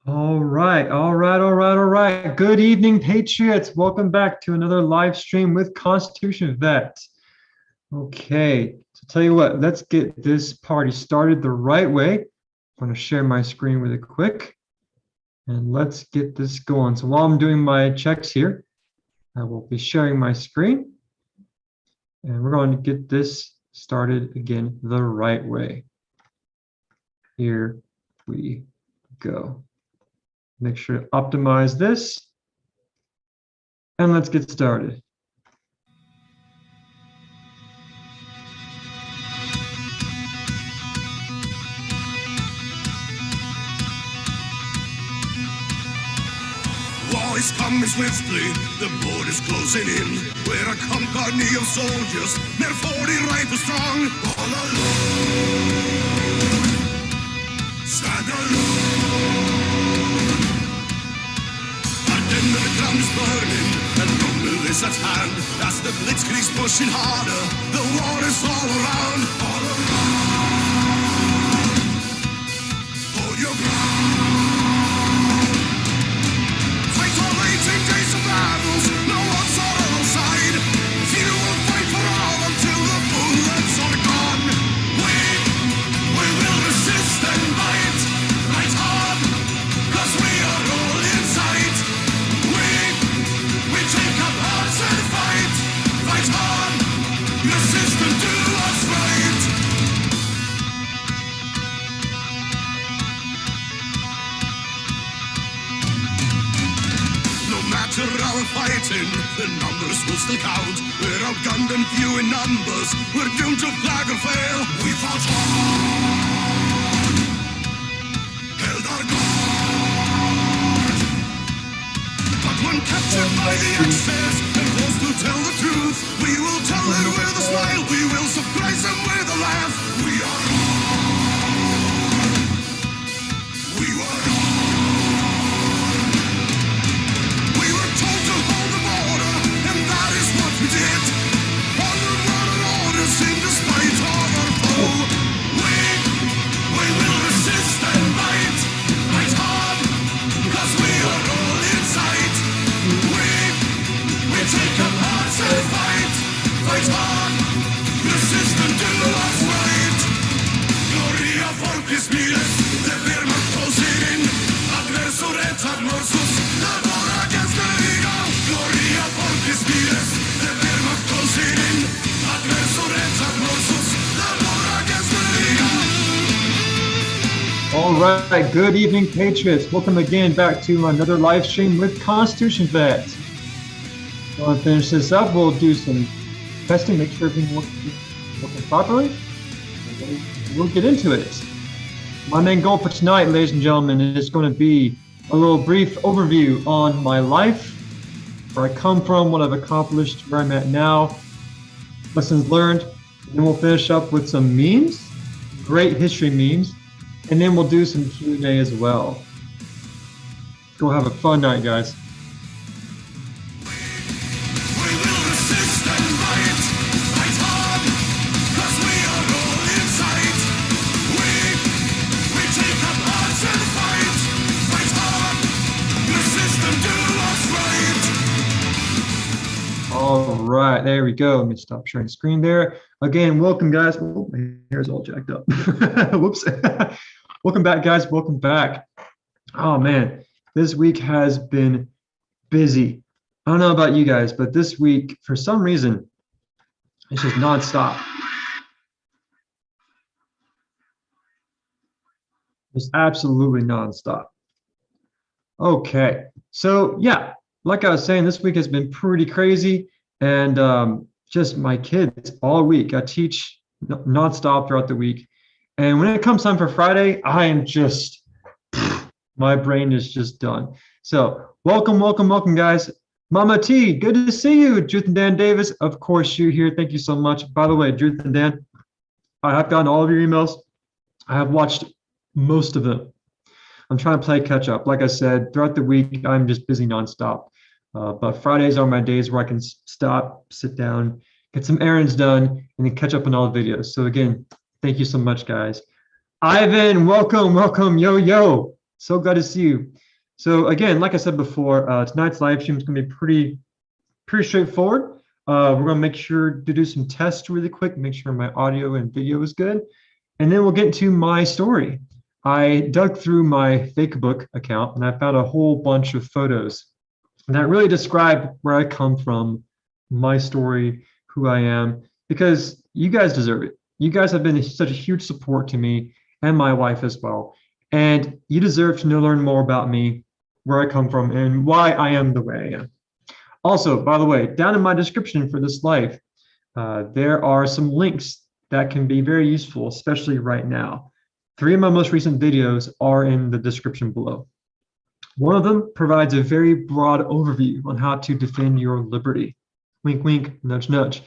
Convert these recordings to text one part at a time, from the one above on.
All right. Good evening, Patriots. Welcome back to another live stream with Constitution Vet. Okay, so tell you what, let's get this party started the right way. I'm going to share my screen really quick and let's get this going. So while I'm doing my checks here, I will be sharing my screen and we're going to get this started again the right way. Here we go. Make sure to optimize this. And let's get started. War is coming swiftly, the border's closing in. We're a company of soldiers, they're 40 rifles strong. All alone, stand alone. The ground is burning and rumble is at hand. As the blitzkrieg's pushing harder, the war is all around. All around. Hold your ground. Fight all 18 days of battles, no one's on our side. Few will fight for all until the bullets are gone. We will resist and fight, fight hard, 'cause we are all inside. We take up arms and fight, fight hard, resist and do what's right. No matter our fighting, the numbers will still count. We're outgunned and few in numbers, we're doomed to flag or fail. We fought hard, held our ground. But when captured by the Axis and forced to tell the truth, we will tell it with a smile, we will surprise them with a laugh. We are on. We were on. We were told to hold the border, and that is what we did. Under orders in despite of our foe. We will resist and fight, fight hard, 'cause we are all inside. We take up arms and fight, fight hard, resist and do what's right. Gloria folkets miles, det blir man closing in. Aggressor ett morsus, the war against the legal. Gloria folkets miles, det blir man closing in. Aggressor ett morsus, the war against the legal. All right, good evening, Patriots. Welcome again back to another live stream with Constitution Vet. While I finish this up, we'll do some testing, make sure everything working properly. We'll get into it. My main goal for tonight, ladies and gentlemen, is going to be a little brief overview on my life, where I come from, what I've accomplished, where I'm at now, lessons learned, and then we'll finish up with some memes, great history memes, and then we'll do some Q&A as well. Go have a fun night, guys. We will resist and fight, fight hard, 'cause we are all inside. We take up arms and fight, fight hard, resist and do what's right. All right, there we go. Let me stop sharing screen there. Again, welcome, guys. Oh, my hair's all jacked up. Whoops. Welcome back, guys. Welcome back. Oh, man, this week has been busy. I don't know about you guys, but this week, for some reason, it's just nonstop. It's absolutely nonstop. Okay, so yeah, like I was saying, this week has been pretty crazy, and just my kids all week. I teach nonstop throughout the week, and when it comes time for Friday, I am just, my brain is just done. So welcome, guys. Mama T, good to see you. Judith and Dan Davis, of course, you here. Thank you so much. By the way, Judith and Dan, I have gotten all of your emails. I have watched most of them. I'm trying to play catch up. Like I said, throughout the week, I'm just busy nonstop. But Fridays are my days where I can stop, sit down, get some errands done, and then catch up on all the videos. So again, thank you so much, guys. Ivan, welcome, yo. So glad to see you. So again, like I said before, tonight's live stream is going to be pretty straightforward. We're going to make sure to do some tests really quick, make sure my audio and video is good. And then we'll get into my story. I dug through my Facebook account and I found a whole bunch of photos that really describe where I come from, my story, who I am, because you guys deserve it. You guys have been such a huge support to me and my wife as well. And you deserve to learn more about me, where I come from, and why I am the way I am. Also, by the way, down in my description for this live, there are some links that can be very useful, especially right now. 3 of my most recent videos are in the description below. One of them provides a very broad overview on how to defend your liberty. Wink, wink, nudge, nudge.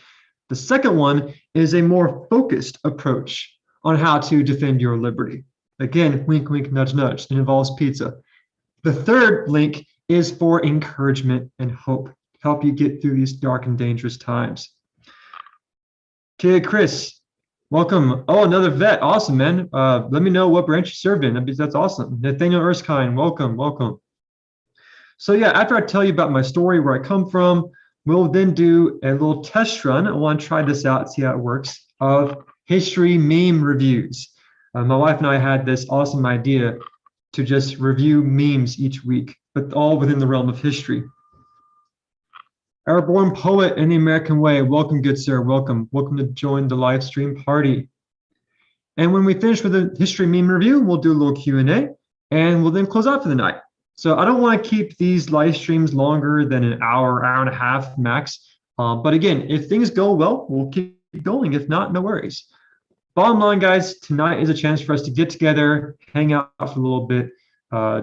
The second one is a more focused approach on how to defend your liberty. Again, wink, wink, nudge, nudge. It involves pizza. The third link is for encouragement and hope, help you get through these dark and dangerous times. Kid Chris, welcome. Oh, another vet. Awesome, man. Let me know what branch you served in. That's awesome. Nathaniel Erskine, welcome, welcome. So yeah, after I tell you about my story, where I come from, we'll then do a little test run. I want to try this out, see how it works, of history meme reviews. My wife and I had this awesome idea to just review memes each week, but all within the realm of history. Our born poet in the American way, welcome, good sir, welcome. Welcome to join the live stream party. And when we finish with the history meme review, we'll do a little Q&A, and we'll then close out for the night. So I don't want to keep these live streams longer than an hour, hour and a half max. But again, if things go well, we'll keep going. If not, no worries. Bottom line, guys, tonight is a chance for us to get together, hang out for a little bit,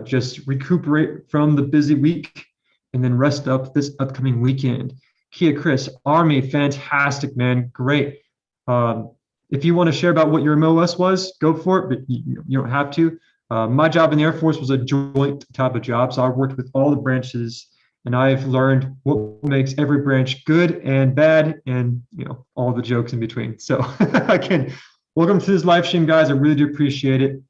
just recuperate from the busy week, and then rest up this upcoming weekend. Kia Chris, Army, fantastic, man, great. If you want to share about what your MOS was, go for it, but you don't have to. My job in the Air Force was a joint type of job, so I worked with all the branches, and I've learned what makes every branch good and bad, and all the jokes in between. So again, welcome to this live stream, guys. I really do appreciate it.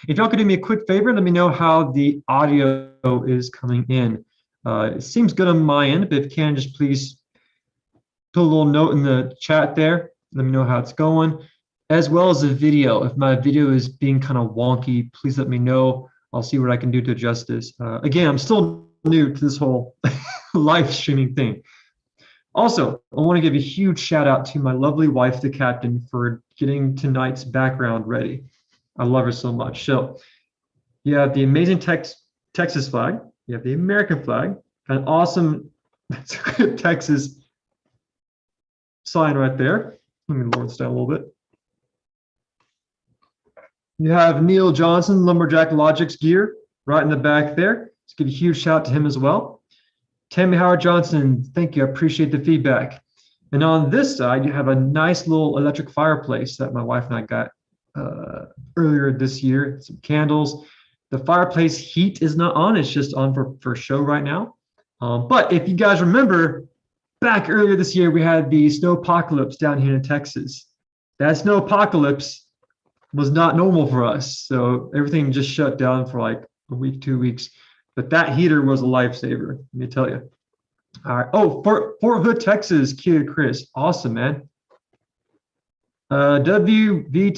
If y'all could do me a quick favor, let me know how the audio is coming in. It seems good on my end, but if you can, just please put a little note in the chat there. Let me know how it's going, as well as the video. If my video is being kind of wonky, please let me know. I'll see what I can do to adjust this. Again, I'm still new to this whole live streaming thing. Also, I want to give a huge shout out to my lovely wife, the captain, for getting tonight's background ready. I love her so much. So you have the amazing Texas flag. You have the American flag, an awesome Texas sign right there. Let me lower this down a little bit. You have Neil Johnson, Lumberjack Logic's gear right in the back there. Let's give a huge shout out to him as well. Tammy Howard Johnson, thank you. I appreciate the feedback. And on this side, you have a nice little electric fireplace that my wife and I got earlier this year. Some candles. The fireplace heat is not on. It's just on for show right now. But if you guys remember, back earlier this year, we had the snow apocalypse down here in Texas. That snow apocalypse was not normal for us. So everything just shut down for like a week, 2 weeks. But that heater was a lifesaver, let me tell you. All right. Oh, Fort Hood, Texas, Kia Chris. Awesome, man. WV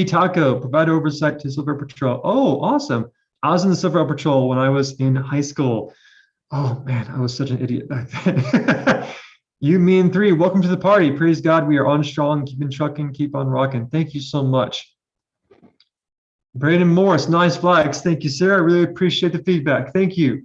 Taco, provide oversight to Silver Patrol. Oh, awesome. I was in the Silver Patrol when I was in high school. Oh, man, I was such an idiot back then. You, me, and 3, welcome to the party. Praise God, we are on strong, keep on trucking, keep on rocking. Thank you so much. Brandon Morris, nice flags. Thank you, sir. I really appreciate the feedback. Thank you.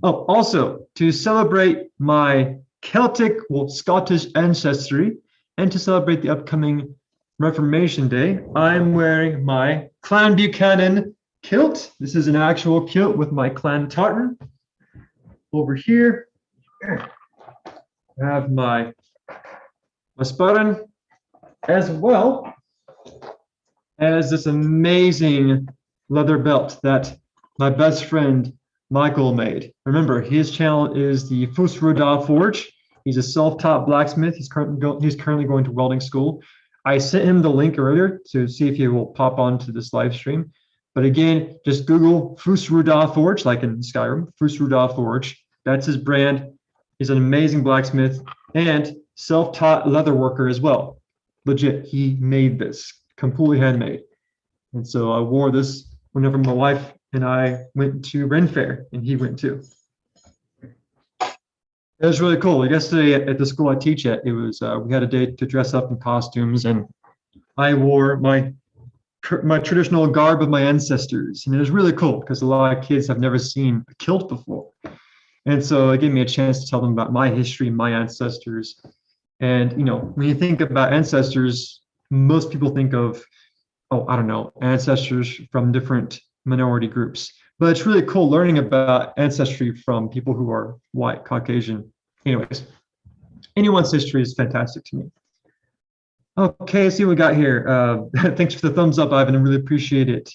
Oh, also, to celebrate my Celtic, well, Scottish ancestry, and to celebrate the upcoming Reformation Day, I'm wearing my Clan Buchanan kilt. This is an actual kilt with my clan tartan. Over here, I have my spudding, as well as this amazing leather belt that my best friend Michael made. Remember, his channel is the Fusruda Forge. He's a self-taught blacksmith. He's currently going to welding school. I sent him the link earlier to see if he will pop onto this live stream. But again, just Google Fusruda Forge, like in Skyrim, Fusruda Forge. That's his brand. He's an amazing blacksmith and self-taught leather worker as well. Legit, he made this completely handmade. And so I wore this whenever my wife and I went to Ren Fair, and he went too. It was really cool. Yesterday at the school I teach at, it was we had a day to dress up in costumes, and I wore my traditional garb of my ancestors, and it was really cool because a lot of kids have never seen a kilt before, and so it gave me a chance to tell them about my history, my ancestors. And when you think about ancestors, most people think of, oh, I don't know, ancestors from different minority groups. But it's really cool learning about ancestry from people who are white, Caucasian. Anyways, anyone's history is fantastic to me. Okay, let's see what we got here. Thanks for the thumbs up, Ivan. I really appreciate it.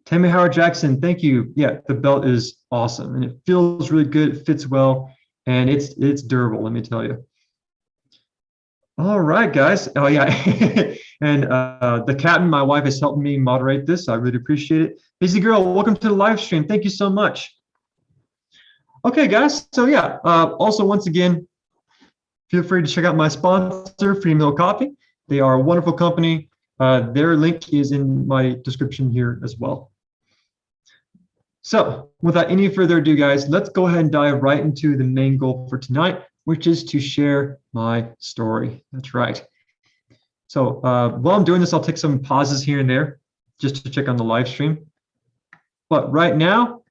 Tammy Howard Jackson, thank you. Yeah, the belt is awesome, and it feels really good. It fits well, and it's durable, let me tell you. All right, guys. Oh, yeah. And the captain, my wife, has helped me moderate this. I really appreciate it. Busy Girl, welcome to the live stream. Thank you so much. Okay, guys. So, yeah, also, once again, feel free to check out my sponsor, Free Meal Coffee. They are a wonderful company. Their link is in my description here as well. So, without any further ado, guys, let's go ahead and dive right into the main goal for tonight, which is to share my story. That's right. So while I'm doing this, I'll take some pauses here and there just to check on the live stream. But right now,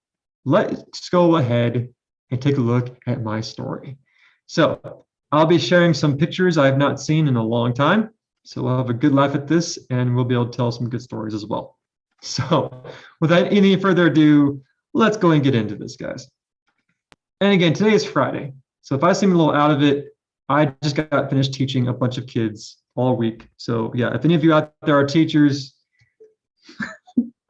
let's go ahead and take a look at my story. So I'll be sharing some pictures I have not seen in a long time. So we'll have a good laugh at this, and we'll be able to tell some good stories as well. So without any further ado, let's go and get into this, guys. And again, today is Friday. So if I seem a little out of it, I just got finished teaching a bunch of kids all week. So yeah, if any of you out there are teachers,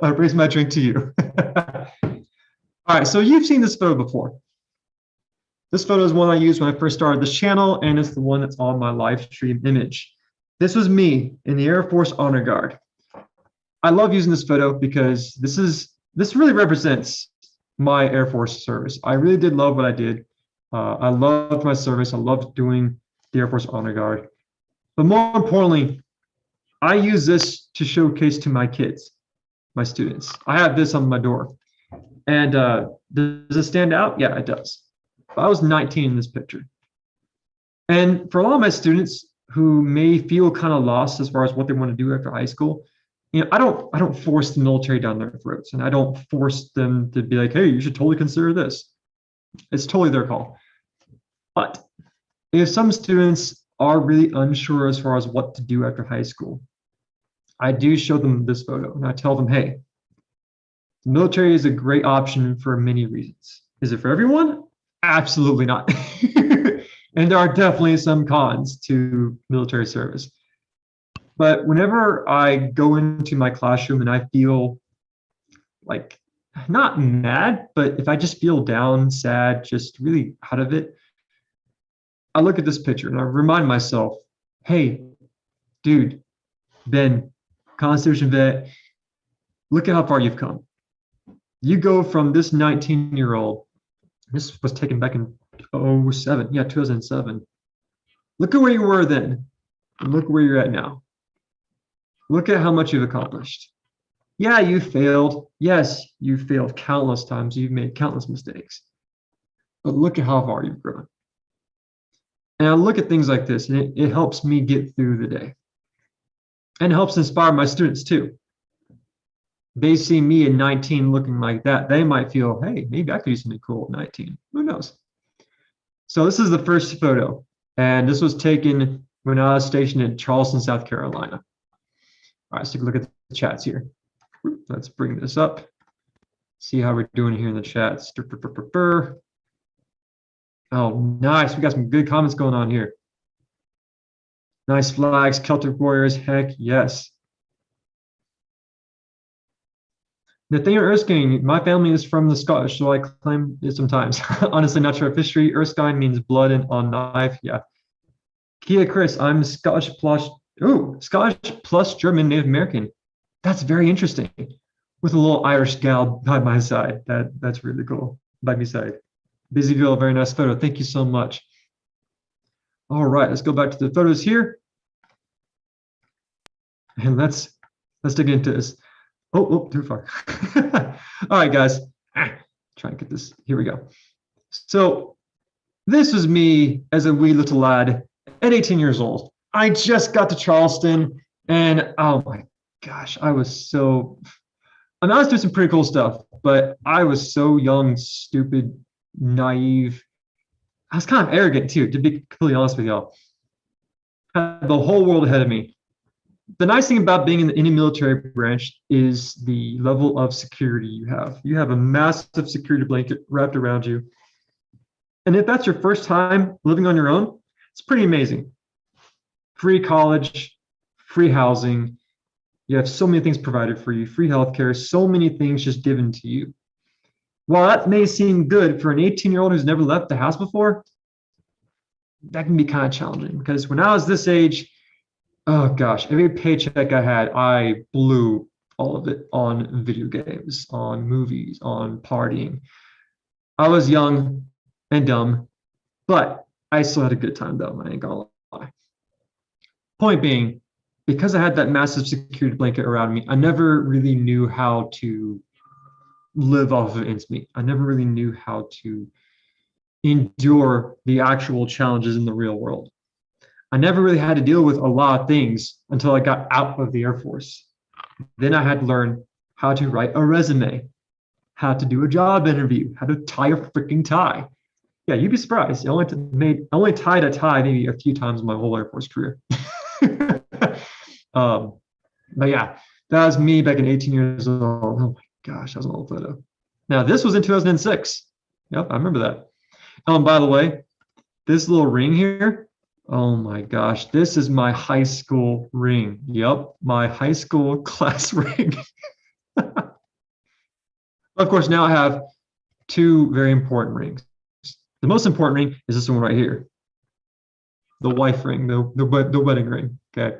I raise my drink to you. All right, so you've seen this photo before. This photo is one I used when I first started this channel, and it's the one that's on my live stream image. This was me in the Air Force Honor Guard. I love using this photo because this really represents my Air Force service. I really did love what I did. I loved my service. I loved doing the Air Force Honor Guard. But more importantly, I use this to showcase to my kids, my students. I have this on my door. And does it stand out? Yeah, it does. I was 19 in this picture. And for a lot of my students who may feel kind of lost as far as what they want to do after high school, I don't force the military down their throats, and I don't force them to be like, hey, you should totally consider this. It's totally their call. But if some students are really unsure as far as what to do after high school, I do show them this photo, and I tell them, hey, the military is a great option for many reasons. Is it for everyone? Absolutely not. And there are definitely some cons to military service. But whenever I go into my classroom and I feel like, not mad, but if I just feel down, sad, just really out of it, I look at this picture and I remind myself, hey, dude, Ben, Constitution vet, look at how far you've come. You go from this 19-year-old, this was taken back in 2007. Look at where you were then, and look where you're at now. Look at how much you've accomplished. Yeah, you failed. Yes, you failed countless times. You've made countless mistakes. But look at how far you've grown. And I look at things like this, and it helps me get through the day. And it helps inspire my students too. They see me at 19 looking like that. They might feel, hey, maybe I could do something cool at 19. Who knows? So this is the first photo. And this was taken when I was stationed in Charleston, South Carolina. All right, let's take a look at the chats here. Let's bring this up. See how we're doing here in the chats. Oh, nice. We got some good comments going on here. Nice flags, Celtic Warriors. Heck yes. Nathaniel Erskine, my family is from the Scottish, so I claim it sometimes. Honestly, not sure of history. Erskine means blood and on knife. Yeah. Kia Chris, I'm Scottish plus German Native American. That's very interesting. with a little Irish gal by my side. That's really cool. By my side. Busyville, very nice photo. Thank you so much. All right, let's go back to the photos here. And let's dig into this. Oh, too far. All right, guys. Try and get this. Here we go. So this was me as a wee little lad at 18 years old. I just got to Charleston, and oh my gosh, I was so. I mean, I was doing some pretty cool stuff, but I was so young, stupid, naive. I was kind of arrogant too, to be completely honest with y'all. Had the whole world ahead of me. The nice thing about being in any military branch is the level of security you have. You have a massive security blanket wrapped around you. And if that's your first time living on your own, it's pretty amazing. Free college, free housing. You have so many things provided for you, free healthcare, so many things just given to you. While that may seem good for an 18-year-old who's never left the house before, that can be kind of challenging because when I was this age, oh gosh, every paycheck I had, I blew all of it on video games, on movies, on partying. I was young and dumb, but I still had a good time though, I ain't gonna lie. Point being, because I had that massive security blanket around me, I never really knew how to live off of ends meet. I never really knew how to endure the actual challenges in the real world. I never really had to deal with a lot of things until I got out of the Air Force. Then I had to learn how to write a resume, how to do a job interview, how to tie a freaking tie. Yeah, you'd be surprised. I only tied a tie maybe a few times in my whole Air Force career. But yeah, that was me back in 18 years old. Oh my gosh, that was an old photo. Now this was in 2006. Yep, I remember that. By the way, this little ring here, oh my gosh, this is my high school ring. Yep, my high school class ring. Of course, now I have two very important rings. The most important ring is this one right here, the wife ring, the wedding ring. Okay,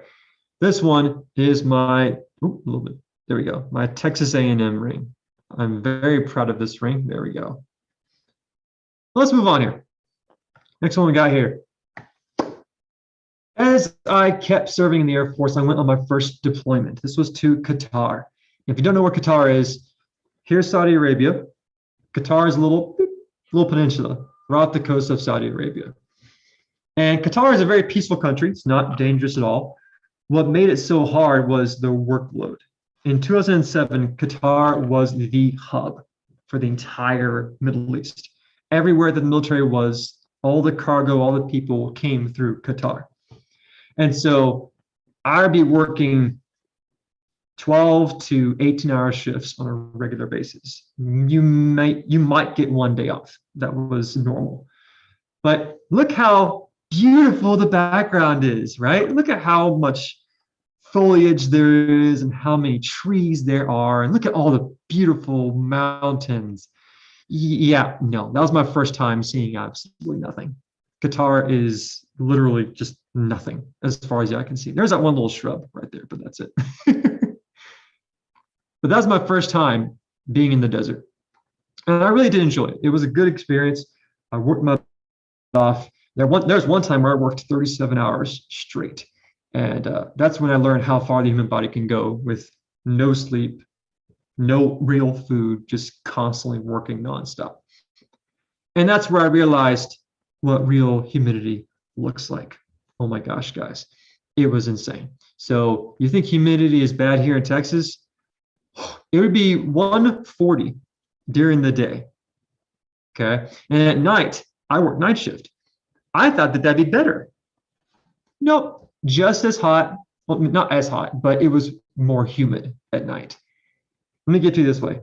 this one is my a little bit. There we go. My Texas A&M ring. I'm very proud of this ring. There we go. Let's move on here. Next one we got here. As I kept serving in the Air Force, I went on my first deployment. This was to Qatar. If you don't know where Qatar is, here's Saudi Arabia. Qatar is a little peninsula right off the coast of Saudi Arabia. And Qatar is a very peaceful country. It's not dangerous at all. What made it so hard was the workload. In 2007, Qatar was the hub for the entire Middle East. Everywhere that the military was, all the cargo, all the people came through Qatar. And so I'd be working 12 to 18-hour shifts on a regular basis. You might get one day off. That was normal. But look how beautiful the background is, right? Look at how much foliage there is and how many trees there are. And look at all the beautiful mountains. Yeah, no, that was my first time seeing absolutely nothing. Qatar is literally just nothing as far as I can see. There's that one little shrub right there, but that's it. But that was my first time being in the desert. And I really did enjoy it. It was a good experience. I worked my butt off. There's one time where I worked 37 hours straight. And that's when I learned how far the human body can go with no sleep, no real food, just constantly working nonstop. And that's where I realized what real humidity looks like. Oh my gosh, guys, it was insane. So you think humidity is bad here in Texas? It would be 140 during the day. Okay. And at night, I work night shift. I thought that that'd be better. Nope. Just as hot. Well, not as hot, but it was more humid at night. Let me get to you this way.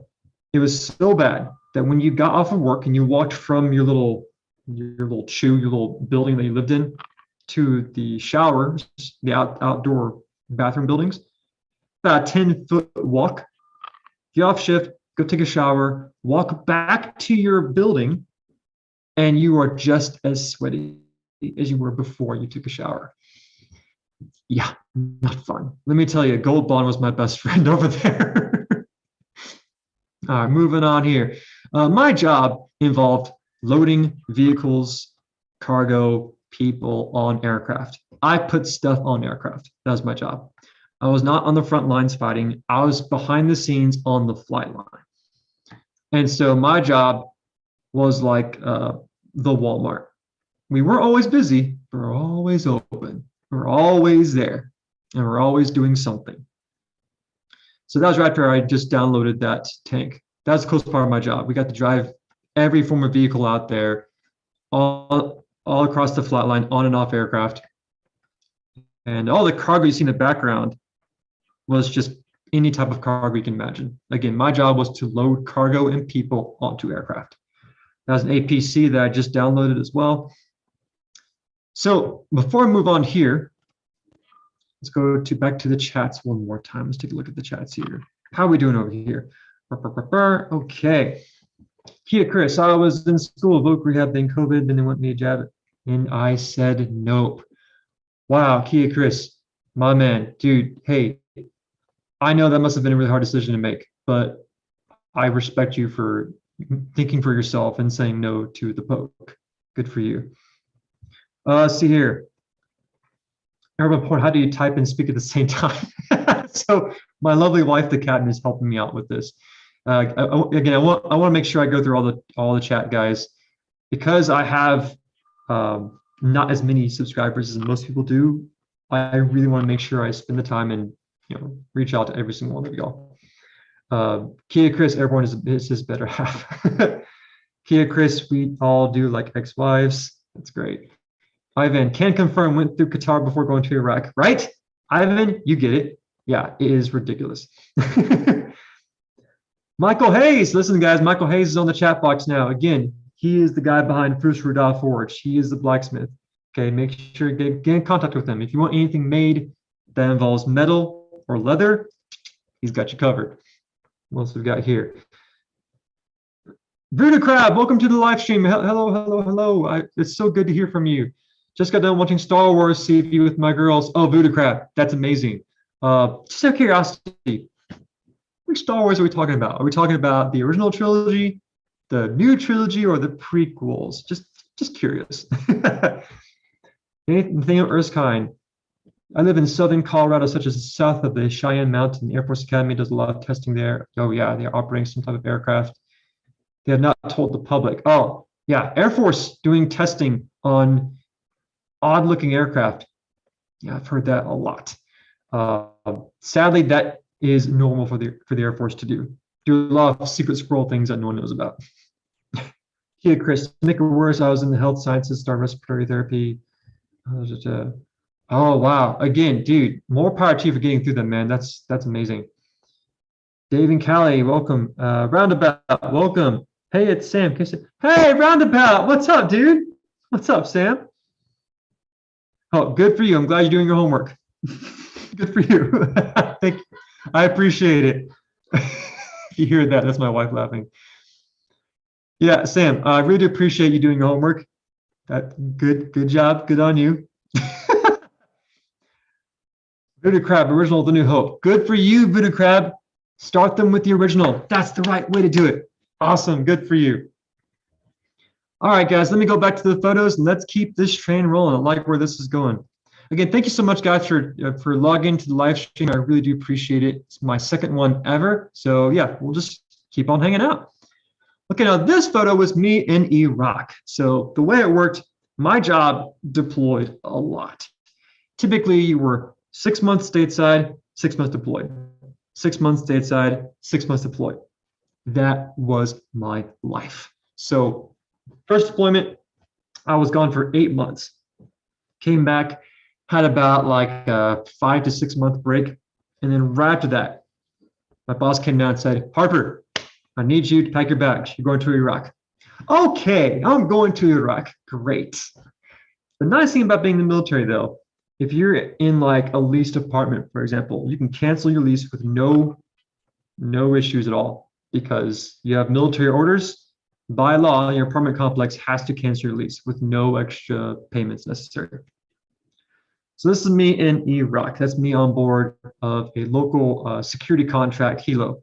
It was so bad that when you got off of work and you walked from your little building that you lived in to the showers, the outdoor bathroom buildings, about a 10-foot walk. Get off shift, go take a shower, walk back to your building, and you are just as sweaty as you were before you took a shower. Yeah, not fun. Let me tell you, Gold Bond was my best friend over there. All right, moving on here. My job involved loading vehicles, cargo, people on aircraft. I put stuff on aircraft. That was my job. I was not on the front lines fighting. I was behind the scenes on the flight line. And so my job was like the Walmart. We weren't always busy, but we're always open. We're always there, and we're always doing something. So that was right after I just downloaded that tank. That's the coolest part of my job. We got to drive every form of vehicle out there, all across the flat line, on and off aircraft. And all the cargo you see in the background was just any type of cargo you can imagine. Again, my job was to load cargo and people onto aircraft. That was an APC that I just downloaded as well. So before I move on here, let's go back to the chats one more time. Let's take a look at the chats here. How are we doing over here? Okay. Kia Chris, I was in school, voc rehab, then COVID, then they want me to jab it. And I said nope. Wow, Kia Chris, my man, dude, hey, I know that must have been a really hard decision to make, but I respect you for thinking for yourself and saying no to the poke. Good for you. Let's see here. Urban Port, how do you type and speak at the same time? So my lovely wife, the cat, is helping me out with this. Again, I want to make sure I go through all the chat, guys, because I have not as many subscribers as most people do. I really want to make sure I spend the time and reach out to every single one of y'all. Kia Chris, Airborne is his better half. Kia Chris, we all do like ex-wives. That's great. Ivan, can confirm, went through Qatar before going to Iraq, right? Ivan, you get it. Yeah, it is ridiculous. Michael Hayes, listen guys, Michael Hayes is on the chat box now. Again, he is the guy behind Fruits Rudolph Forge. He is the blacksmith. Okay, make sure you get in contact with him. If you want anything made that involves metal or leather, he's got you covered. What else we got here? Voodoo Crab, welcome to the live stream. Hello. It's so good to hear from you. Just got done watching Star Wars CV with my girls. Oh, Voodoo Crab, that's amazing. Just out of curiosity, which Star Wars are we talking about? Are we talking about the original trilogy, the new trilogy, or the prequels? Just curious. Anything of Erskine. I live in southern Colorado, such as south of the Cheyenne Mountain. The Air Force Academy does a lot of testing there. Oh yeah, they're operating some type of aircraft. They have not told the public. Oh yeah, Air Force doing testing on odd-looking aircraft. Yeah, I've heard that a lot. Sadly, that is normal for the Air Force to do a lot of secret squirrel things that no one knows about. Yeah, Chris, to make it worse, I was in the health sciences, started respiratory therapy. Oh wow! Again, dude, more power to you for getting through that, man. That's amazing. Dave and Callie, welcome. Roundabout, welcome. Hey, it's Sam. Hey, Roundabout, what's up, dude? What's up, Sam? Oh, good for you. I'm glad you're doing your homework. Good for you. Thank you. I appreciate it. If you hear that, that's my wife laughing. Yeah, Sam, I really do appreciate you doing your homework. Good job. Good on you. Voodoo Crab, original, The New Hope. Good for you, Voodoo Crab. Start them with the original. That's the right way to do it. Awesome. Good for you. All right, guys, let me go back to the photos and let's keep this train rolling. I like where this is going. Again, thank you so much, guys, for logging to the live stream. I really do appreciate it. It's my second one ever. So yeah, we'll just keep on hanging out. Okay, now this photo was me in Iraq. So the way it worked, my job deployed a lot. Typically, you were 6 months stateside, 6 months deployed. 6 months stateside, 6 months deployed. That was my life. So first deployment, I was gone for 8 months. Came back, had about like a 5 to 6 month break. And then right after that, my boss came down and said, Harper, I need you to pack your bags. You're going to Iraq. Okay, I'm going to Iraq. Great. The nice thing about being in the military, though, if you're in like a leased apartment, for example, you can cancel your lease with no issues at all because you have military orders. By law, your apartment complex has to cancel your lease with no extra payments necessary. So this is me in Iraq. That's me on board of a local security contract, Hilo.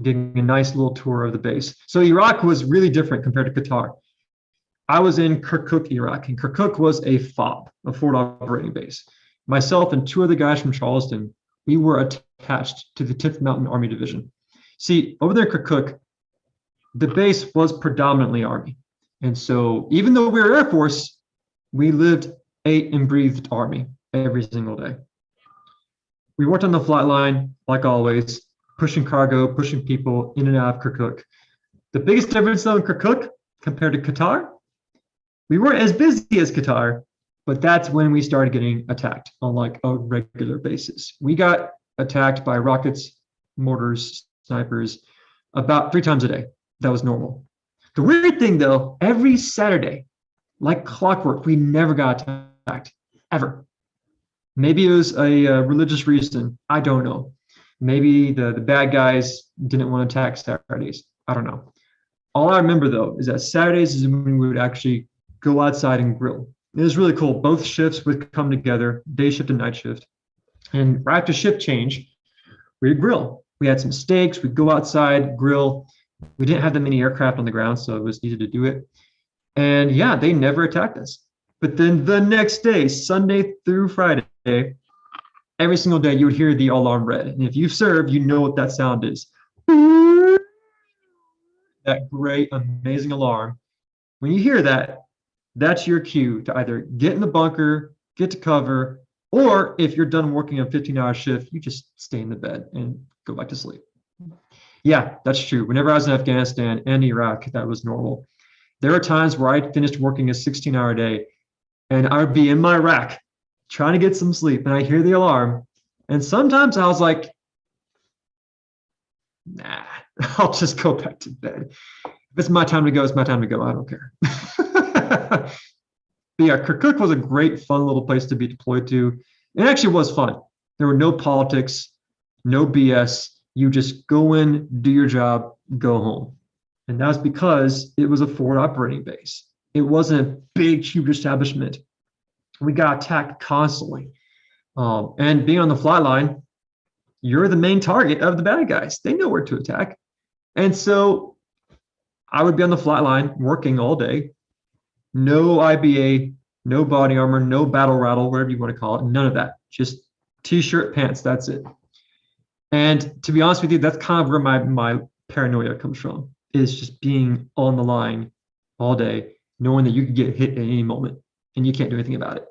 getting a nice little tour of the base. So Iraq was really different compared to Qatar. I was in Kirkuk, Iraq, and Kirkuk was a FOB, a forward operating base. Myself and two other guys from Charleston, we were attached to the 10th Mountain Army Division. See, over there in Kirkuk, the base was predominantly Army. And so even though we were Air Force, we lived, ate, and breathed Army every single day. We worked on the flight line, like always, pushing cargo, pushing people in and out of Kirkuk. The biggest difference, though, in Kirkuk compared to Qatar, we weren't as busy as Qatar, but that's when we started getting attacked on like a regular basis. We got attacked by rockets, mortars, snipers about 3 times a day. That was normal. The weird thing, though, every Saturday, like clockwork, we never got attacked, ever. Maybe it was a religious reason. I don't know. Maybe the bad guys didn't want to attack Saturdays. I don't know. All I remember, though, is that Saturdays is when we would actually go outside and grill. It was really cool. Both shifts would come together, day shift and night shift. And right after shift change, we'd grill. We had some steaks. We'd go outside, grill. We didn't have that many aircraft on the ground, so it was easy to do it. And yeah, they never attacked us. But then the next day, Sunday through Friday, every single day you would hear the alarm red. And if you've served, you know what that sound is. That great, amazing alarm. When you hear that, that's your cue to either get in the bunker, get to cover, or if you're done working a 15-hour shift, you just stay in the bed and go back to sleep. Yeah, that's true. Whenever I was in Afghanistan and Iraq, that was normal. There were times where I finished working a 16-hour day and I would be in my rack trying to get some sleep and I hear the alarm. And sometimes I was like, nah, I'll just go back to bed. If it's my time to go, it's my time to go. I don't care. But yeah, Kirkuk was a great, fun little place to be deployed to. It actually was fun. There were no politics, no BS. You just go in, do your job, go home. And that was because it was a forward operating base. It wasn't a big, huge establishment. We got attacked constantly. And being on the flight line, you're the main target of the bad guys. They know where to attack. And so I would be on the flight line working all day. No IBA, no body armor, no battle rattle, whatever you want to call it, none of that. Just t-shirt, pants, that's it. And to be honest with you, that's kind of where my paranoia comes from, is just being on the line all day, knowing that you could get hit at any moment and you can't do anything about it.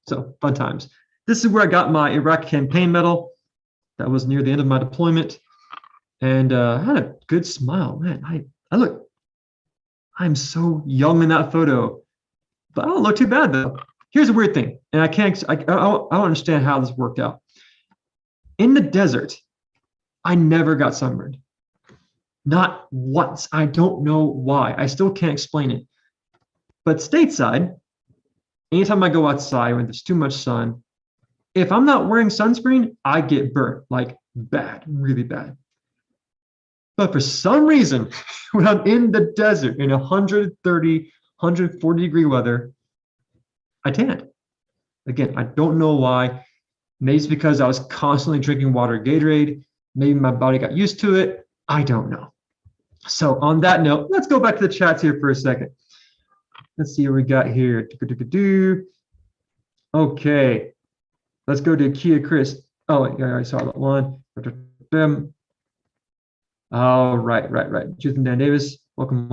So fun times. This is where I got my Iraq campaign medal. That was near the end of my deployment. And I had a good smile. Man, I'm so young in that photo, but I don't look too bad though. Here's a weird thing, and I don't understand how this worked out. In the desert, I never got sunburned. Not once. I don't know why. I still can't explain it. But stateside, anytime I go outside when there's too much sun, if I'm not wearing sunscreen, I get burnt, like bad, really bad. But for some reason, when I'm in the desert in 130, 140 degree weather, I tanned. Again, I don't know why. Maybe it's because I was constantly drinking water Gatorade. Maybe my body got used to it. I don't know. So on that note, let's go back to the chats here for a second. Let's see what we got here. Okay. Let's go to Kia Chris. Oh, yeah, I saw that one. All right. Judith and Dan Davis, welcome.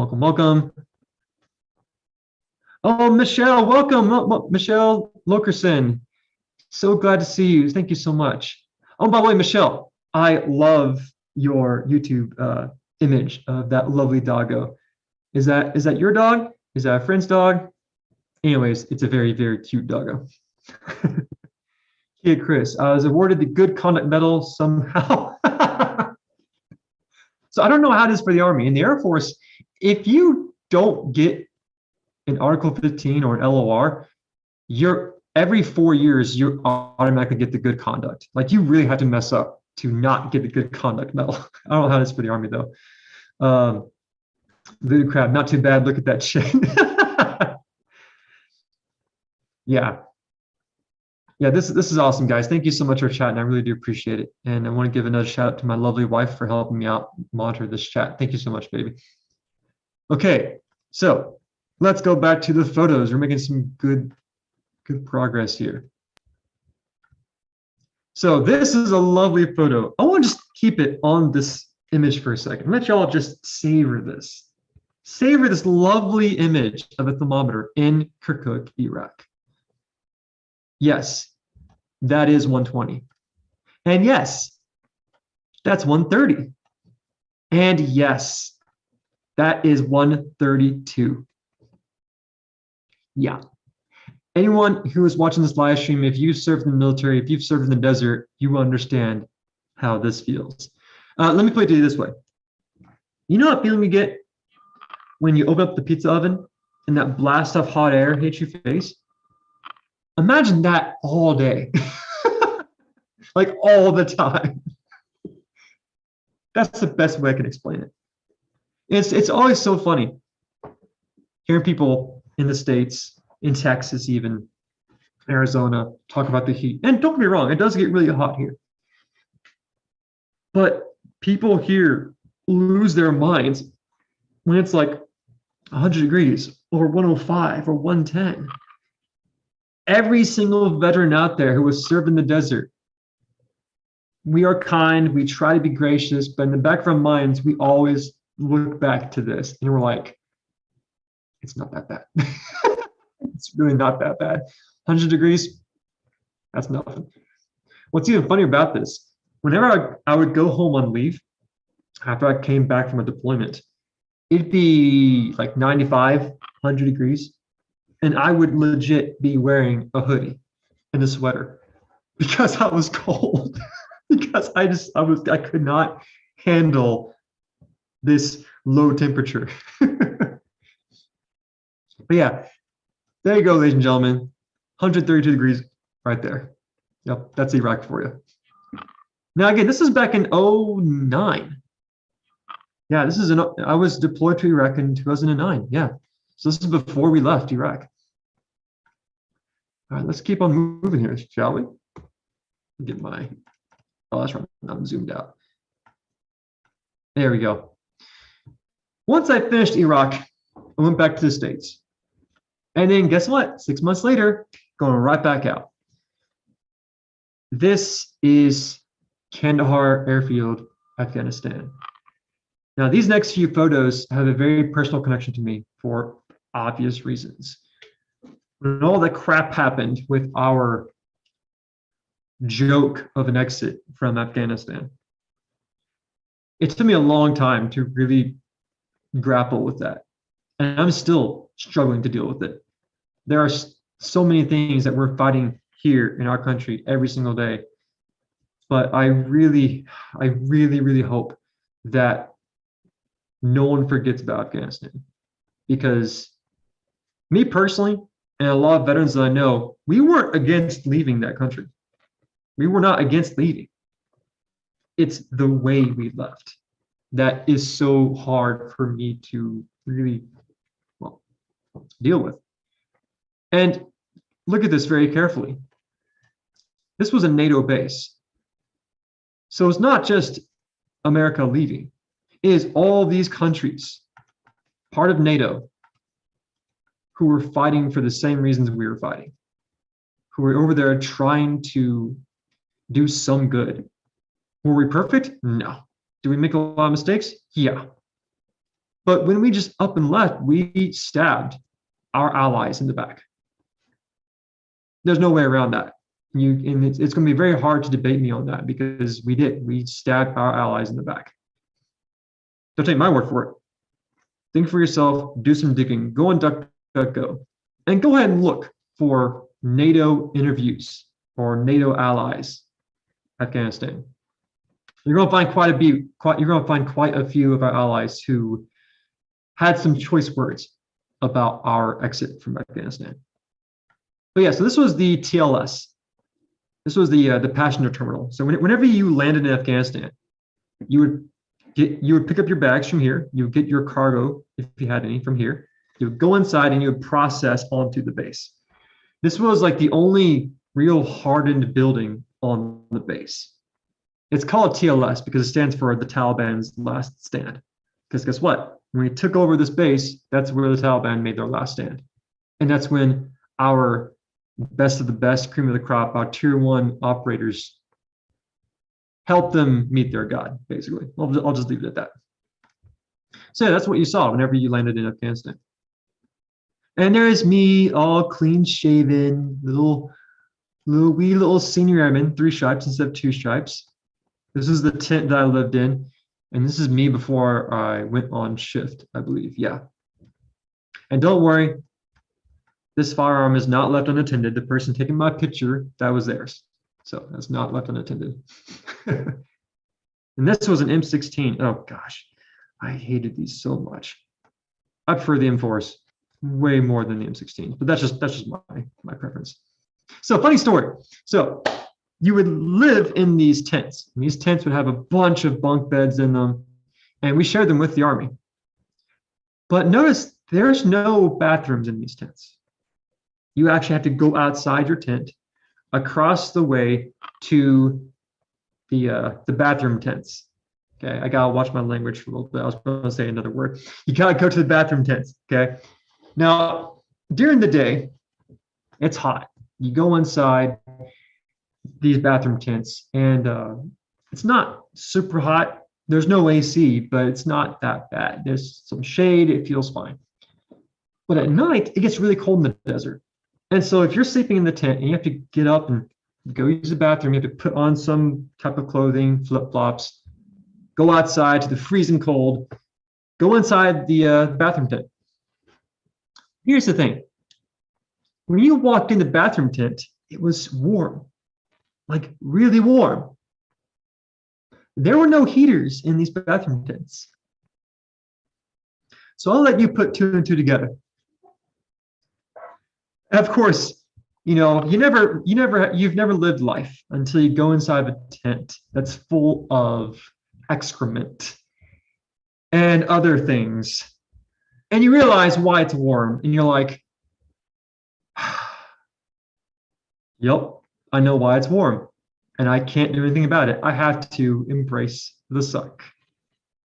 Oh, Michelle, welcome. Michelle Lokerson. So glad to see you. Thank you so much. Oh, by the way, Michelle, I love your YouTube image of that lovely doggo. Is that your dog? Is that a friend's dog? Anyways, it's a very, very cute doggo. Hey, Chris, I was awarded the Good Conduct Medal somehow. So I don't know how it is for the Army. In the Air Force, if you don't get an Article 15 or an LOR, every 4 years, you automatically get the Good Conduct. Like you really have to mess up to not get the Good Conduct Medal. I don't know how it is for the Army though. Voodoo Crab, not too bad. Look at that shit. Yeah. Yeah, this is awesome, guys. Thank you so much for chatting. I really do appreciate it. And I want to give another shout out to my lovely wife for helping me out monitor this chat. Thank you so much, baby. Okay, so let's go back to the photos. We're making some good progress here. So this is a lovely photo. I want to just keep it on this image for a second. Let y'all just savor this. Savor this lovely image of a thermometer in Kirkuk, Iraq. Yes, that is 120. And yes, that's 130. And yes, that is 132. Yeah. Anyone who is watching this live stream, if you've served in the military, if you've served in the desert, you will understand how this feels. Let me put it to you this way. You know what feeling you get when you open up the pizza oven and that blast of hot air hits your face? Imagine that all day, like all the time. That's the best way I can explain it. It's always so funny hearing people in the States, in Texas, even Arizona, talk about the heat. And don't get me wrong, it does get really hot here. But people here lose their minds when it's like 100 degrees or 105 or 110. Every single veteran out there who has served in the desert, we are kind, we try to be gracious, but in the back of our minds, we always look back to this and we're like, it's not that bad. It's really not that bad. 100 degrees, that's nothing. What's even funnier about this, whenever I would go home on leave, after I came back from a deployment, it'd be like 95, 100 degrees, and I would legit be wearing a hoodie and a sweater because I was cold. Because I could not handle this low temperature. But yeah, there you go, ladies and gentlemen. 132 degrees right there. Yep, that's Iraq for you. Now again, this is back in 09. Yeah, I was deployed to Iraq in 2009. Yeah, so this is before we left Iraq. All right, let's keep on moving here, shall we? Get my, oh, that's right, I'm zoomed out. There we go. Once I finished Iraq, I went back to the States. And then guess what? 6 months later, going right back out. This is Kandahar Airfield, Afghanistan. Now, these next few photos have a very personal connection to me for obvious reasons. When all that crap happened with our joke of an exit from Afghanistan, it took me a long time to really grapple with that. And I'm still struggling to deal with it. There are so many things that we're fighting here in our country every single day. But I really hope that no one forgets about Afghanistan. Because me personally, and a lot of veterans that I know, we weren't against leaving that country. We were not against leaving. It's the way we left that is so hard for me to really, well, deal with. And look at this very carefully. This was a NATO base. So it's not just America leaving. It is all these countries, part of NATO, who were fighting for the same reasons we were fighting, who were over there trying to do some good. Were we perfect? No. Did we make a lot of mistakes? Yeah. But when we just up and left, we stabbed our allies in the back. There's no way around that. And it's going to be very hard to debate me on that because we did. We stabbed our allies in the back. Don't take my word for it. Think for yourself, do some digging, go on DuckDuckGo, and go ahead and look for NATO interviews or NATO allies, Afghanistan. You're going to find quite a few of our allies who had some choice words about our exit from Afghanistan. But yeah, so this was the TLS. This was the passenger terminal. So whenever you landed in Afghanistan, you would pick up your bags from here. You would get your cargo, if you had any, from here. You would go inside and you would process onto the base. This was like the only real hardened building on the base. It's called TLS because it stands for the Taliban's last stand. Because guess what? When we took over this base, that's where the Taliban made their last stand. And that's when our best of the best, cream of the crop, our tier one operators helped them meet their God, basically. I'll just leave it at that. So yeah, that's what you saw whenever you landed in Afghanistan. And there's me, all clean shaven, wee little senior airman, 3 stripes instead of 2 stripes. This is the tent that I lived in. And this is me before I went on shift, I believe. Yeah. And don't worry, this firearm is not left unattended. The person taking my picture, that was theirs. So that's not left unattended. And this was an M16. Oh gosh, I hated these so much. I prefer the M4s way more than the M16, but that's just my preference. So funny story. So you would live in these tents. And these tents would have a bunch of bunk beds in them, and we shared them with the Army. But notice there's no bathrooms in these tents. You actually have to go outside your tent, across the way to the bathroom tents. Okay, I gotta watch my language for a little bit. I was going to say another word. You gotta go to the bathroom tents. Okay, now during the day, it's hot. You go inside these bathroom tents, and it's not super hot. There's no AC, but it's not that bad. There's some shade. It feels fine. But at night, it gets really cold in the desert. And so if you're sleeping in the tent and you have to get up and go use the bathroom, you have to put on some type of clothing, flip-flops, go outside to the freezing cold, go inside the bathroom tent. Here's the thing. When you walked in the bathroom tent, it was warm, like really warm. There were no heaters in these bathroom tents. So I'll let you put 2 and 2 together. Of course, you've never lived life until you go inside a tent that's full of excrement and other things. And you realize why it's warm. And you're like, yep, I know why it's warm. And I can't do anything about it. I have to embrace the suck.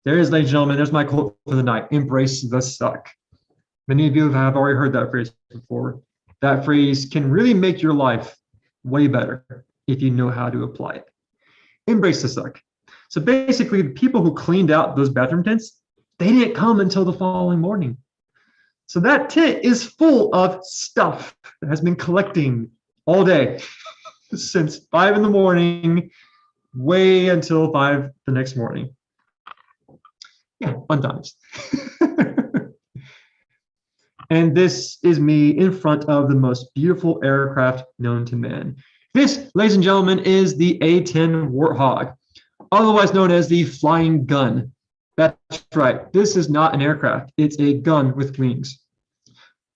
There is, ladies and gentlemen, there's my quote for the night. Embrace the suck. Many of you have already heard that phrase before. That phrase can really make your life way better if you know how to apply it. Embrace the suck. So basically, the people who cleaned out those bathroom tents, they didn't come until the following morning. So that tent is full of stuff that has been collecting all day since 5 in the morning, way until 5 the next morning. Yeah, fun times. And this is me in front of the most beautiful aircraft known to man. This, ladies and gentlemen, is the A-10 Warthog, otherwise known as the flying gun. That's right, this is not an aircraft, it's a gun with wings.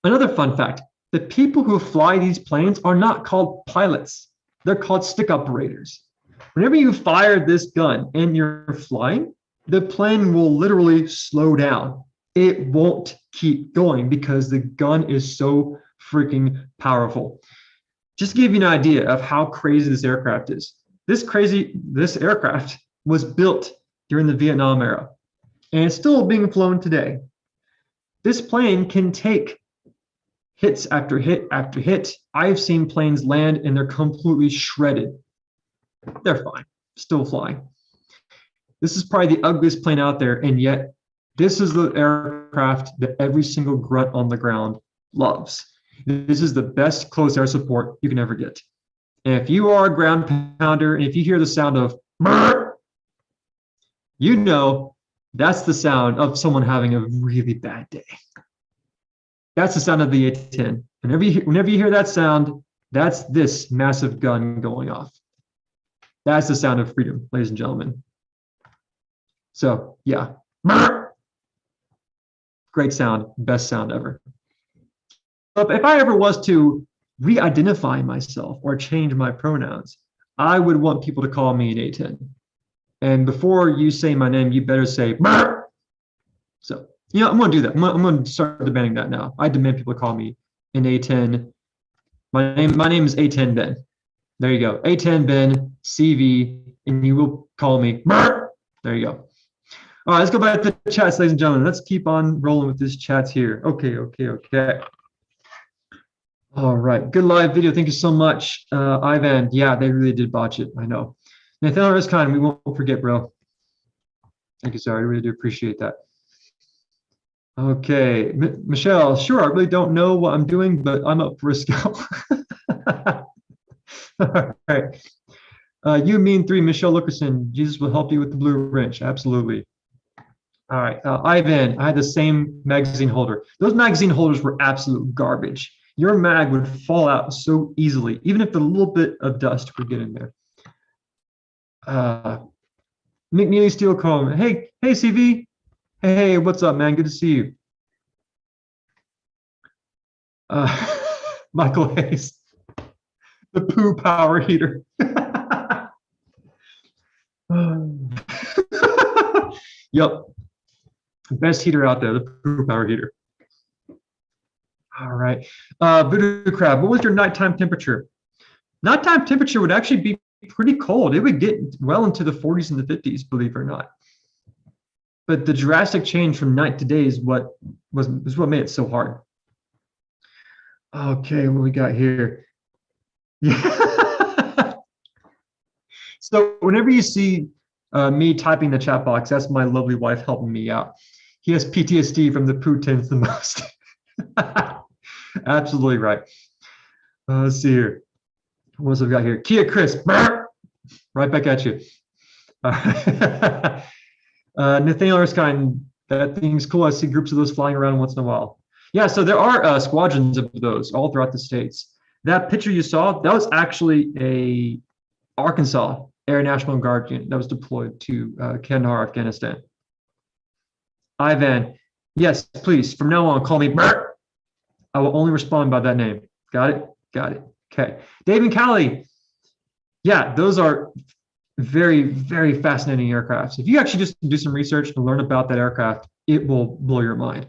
Another fun fact, the people who fly these planes are not called pilots, they're called stick operators. Whenever you fire this gun and you're flying, the plane will literally slow down. It won't keep going because the gun is so freaking powerful. Just to give you an idea of how crazy this aircraft is. This aircraft was built during the Vietnam era and it's still being flown today. This plane can take hits after hit after hit. I've seen planes land and they're completely shredded. They're fine, still flying. This is probably the ugliest plane out there, and yet this is the aircraft that every single grunt on the ground loves. This is the best close air support you can ever get. And if you are a ground pounder, and if you hear the sound of brrr, you know that's the sound of someone having a really bad day. That's the sound of the A-10. Whenever you hear that sound, that's this massive gun going off. That's the sound of freedom, ladies and gentlemen. So, yeah. Great sound, best sound ever. But if I ever was to re-identify myself or change my pronouns, I would want people to call me an A-10. And before you say my name, you better say brr. So, I'm going to do that. I'm going to start demanding that now. I demand people call me an A-10. My name is A-10 Ben. There you go. A10 Ben, CV, and you will call me. There you go. All right, let's go back to the chats, ladies and gentlemen. Let's keep on rolling with this chats here. Okay. All right, good live video. Thank you so much, Ivan. Yeah, they really did botch it. I know. Nathaniel Riskine, we won't forget, bro. Thank you, sir. I really do appreciate that. Okay, Michelle, sure, I really don't know what I'm doing, but I'm up for a skill. All right. You mean three, Michelle Luckerson. Jesus will help you with the blue wrench. Absolutely. All right, Ivan, I had the same magazine holder. Those magazine holders were absolute garbage. Your mag would fall out so easily, even if a little bit of dust would get in there. McNeely Steel Comb. Hey, CV. Hey, what's up, man? Good to see you. Michael Hayes, the poo power heater. Yep, best heater out there, the poo power heater. All right, Voodoo Crab, what was your nighttime temperature? Nighttime temperature would actually be pretty cold. It would get well into the 40s and the 50s, believe it or not. But the drastic change from night to day is what made it so hard. Okay, what we got here? Yeah. So whenever you see me typing the chat box, that's my lovely wife helping me out. He has PTSD from the poo tins the most. Absolutely right. Let's see here. What else have we got here? Kia Chris, right back at you. Nathaniel Erskine, that thing's cool. I see groups of those flying around once in a while. Yeah, so there are squadrons of those all throughout the states. That picture you saw, that was actually a Arkansas Air National Guard unit that was deployed to Kandahar, Afghanistan. Ivan, yes, please, from now on, call me Bert. I will only respond by that name. Got it? Got it. Okay. Dave and Callie, yeah, those are very, very fascinating aircrafts. If you actually just do some research and learn about that aircraft, it will blow your mind.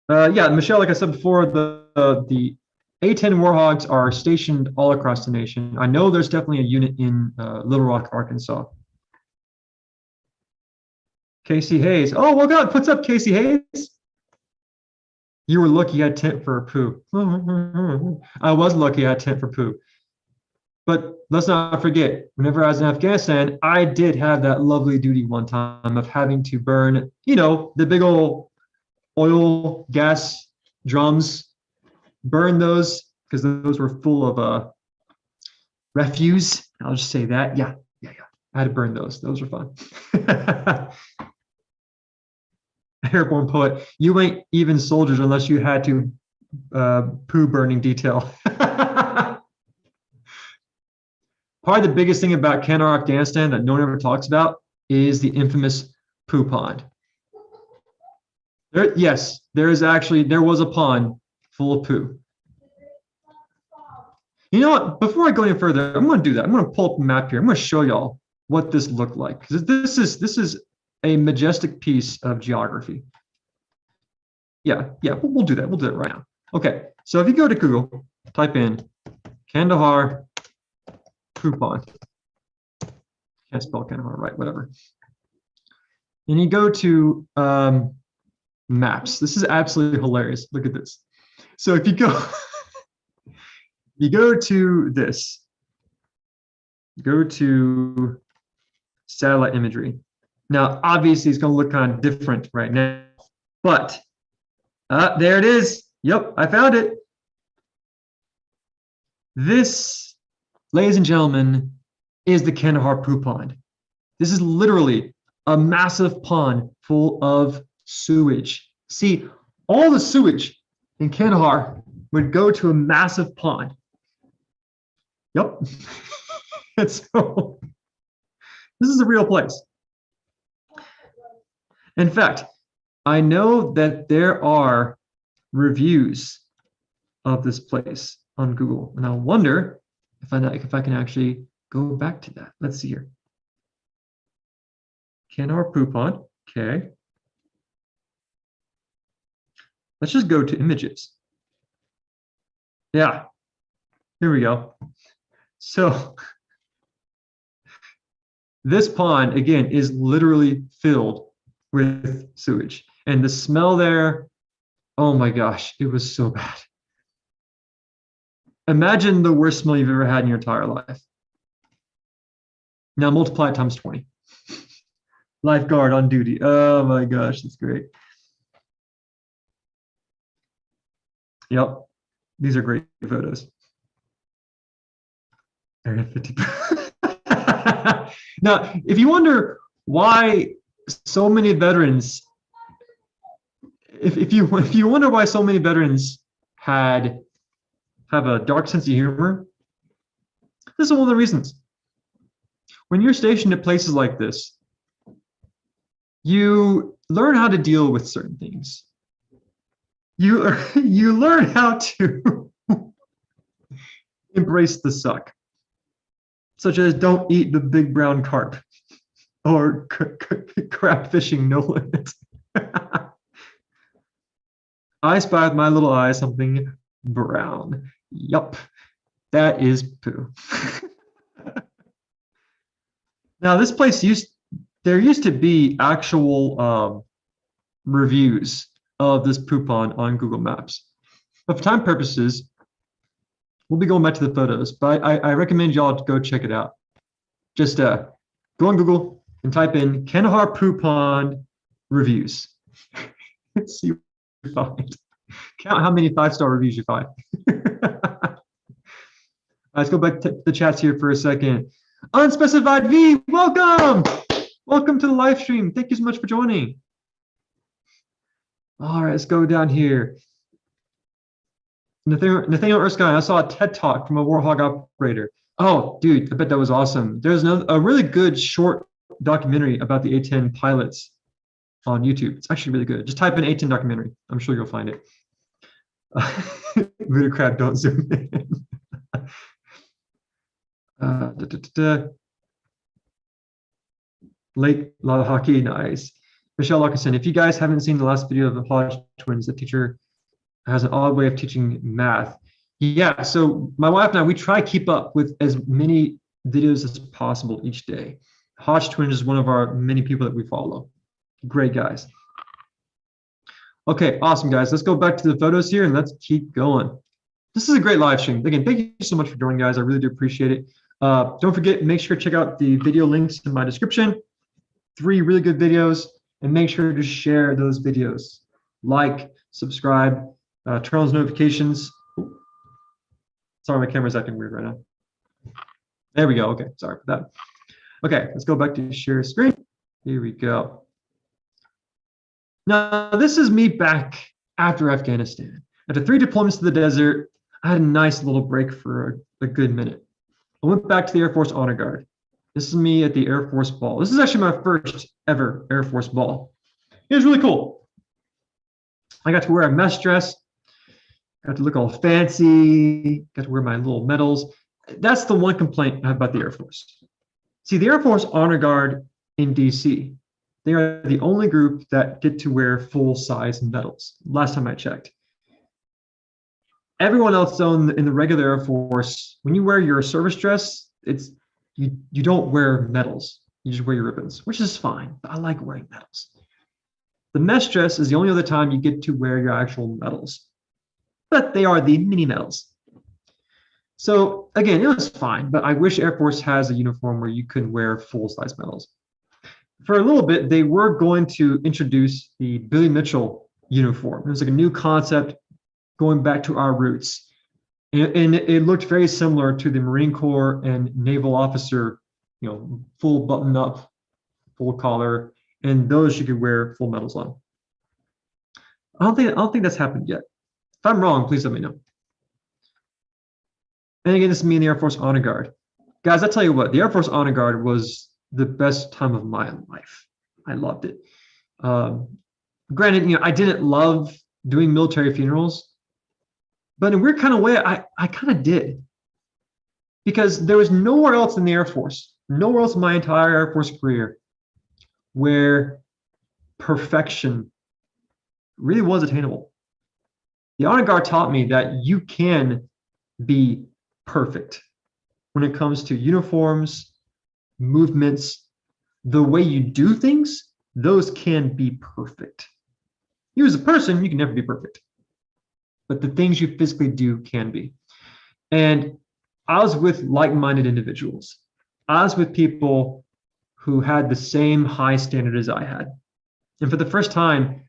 Yeah, Michelle, like I said before, the A-10 Warhogs are stationed all across the nation. I know there's definitely a unit in Little Rock, Arkansas. Casey Hayes. Oh, well, God, what's up, Casey Hayes? You were lucky you had tent for a poo. I was lucky I had tent for poo. But let's not forget, whenever I was in Afghanistan, I did have that lovely duty one time of having to burn, the big old oil, gas drums, burn those because those were full of refuse. I'll just say that. Yeah. I had to burn those. Those were fun. Airborne Poet, you ain't even soldiers unless you had to poo burning detail. Probably the biggest thing about Kandahar, Afghanistan that no one ever talks about is the infamous poo pond. There was a pond full of poo. You know what? Before I go any further, I'm going to do that. I'm going to pull up a map here. I'm going to show y'all what this looked like, because this is a majestic piece of geography. Yeah, we'll do that. We'll do it right now. Okay, so if you go to Google, type in Kandahar poo pond. Can't spell Kandahar right, whatever. And you go to maps. This is absolutely hilarious. Look at this. So if you go, you go to this, go to satellite imagery. Now, obviously, it's going to look kind of different right now, but there it is. Yep, I found it. This, ladies and gentlemen, is the Kandahar poo pond. This is literally a massive pond full of sewage. See, all the sewage in Kandahar would go to a massive pond. Yep. And so this is a real place. In fact, I know that there are reviews of this place on Google, and I wonder if I can actually go back to that. Let's see here. Kandahar poo pond. Okay. Let's just go to images. Yeah. Here we go. So this pond, again, is literally filled with sewage. And the smell there, oh my gosh, it was so bad. Imagine the worst smell you've ever had in your entire life. Now multiply it times 20. Lifeguard on duty. Oh my gosh, that's great. Yep, these are great photos. Area 50. Now, if you wonder why so many veterans, if you wonder why so many veterans have a dark sense of humor, this is one of the reasons. When you're stationed at places like this, you learn how to deal with certain things. You learn how to embrace the suck, such as don't eat the big brown carp or crab fishing no limit. I spy with my little eye something brown. Yup, that is poo. Now this place there used to be actual reviews of this poo pond on Google Maps. But for time purposes, we'll be going back to the photos, but I recommend y'all to go check it out. Just go on Google and type in Kandahar Poo Pond reviews. Let's see what you find. Count how many 5-star reviews you find. Let's go back to the chats here for a second. Unspecified V, welcome! Welcome to the live stream. Thank you so much for joining. All right, let's go down here. Nathaniel Erskine, I saw a TED Talk from a Warhog operator. Oh, dude, I bet that was awesome. There's a really good short documentary about the A-10 pilots on YouTube. It's actually really good. Just type in A-10 documentary. I'm sure you'll find it. Voodoo crab, don't zoom in. Lake Lava Hockey, nice. Michelle Larkinson, if you guys haven't seen the last video of the Hodge twins, the teacher has an odd way of teaching math. Yeah, so my wife and I, we try to keep up with as many videos as possible each day. Hodge twins is one of our many people that we follow. Great guys. Okay, awesome guys. Let's go back to the photos here and let's keep going. This is a great live stream. Again, thank you so much for joining, guys. I really do appreciate it. Don't forget, make sure to check out the video links in my description. 3 really good videos, and make sure to share those videos. Like, subscribe, turn on those notifications. Sorry, my camera's acting weird right now. There we go. Okay, sorry for that. Okay, let's go back to share screen. Here we go. Now, this is me back after Afghanistan. After 3 deployments to the desert, I had a nice little break for a good minute. I went back to the Air Force Honor Guard. This is me at the Air Force Ball. This is actually my first ever Air Force Ball. It was really cool. I got to wear a mess dress, got to look all fancy, got to wear my little medals. That's the one complaint I have about the Air Force. See, the Air Force Honor Guard in DC, they are the only group that get to wear full-size medals, last time I checked. Everyone else, though, in the regular Air Force, when you wear your service dress, you don't wear medals. You just wear your ribbons, which is fine. But I like wearing medals. The mess dress is the only other time you get to wear your actual medals, but they are the mini medals. So again, it was fine, but I wish Air Force has a uniform where you could wear full-size medals. For a little bit, they were going to introduce the Billy Mitchell uniform. It was like a new concept going back to our roots. And it looked very similar to the Marine Corps and naval officer, full button up, full collar, and those you could wear full medals on. I don't think that's happened yet. If I'm wrong, please let me know. And again, this is me in the Air Force Honor Guard. Guys, I tell you what, the Air Force Honor Guard was the best time of my life. I loved it. Granted, I didn't love doing military funerals, but in a weird kind of way, I kind of did. Because there was nowhere else in the Air Force, nowhere else in my entire Air Force career, where perfection really was attainable. The Honor Guard taught me that you can be perfect when it comes to uniforms, movements, the way you do things. Those can be perfect. You as a person, you can never be perfect, but the things you physically do can be. And I was with like-minded individuals. I was with people who had the same high standard as I had. And for the first time,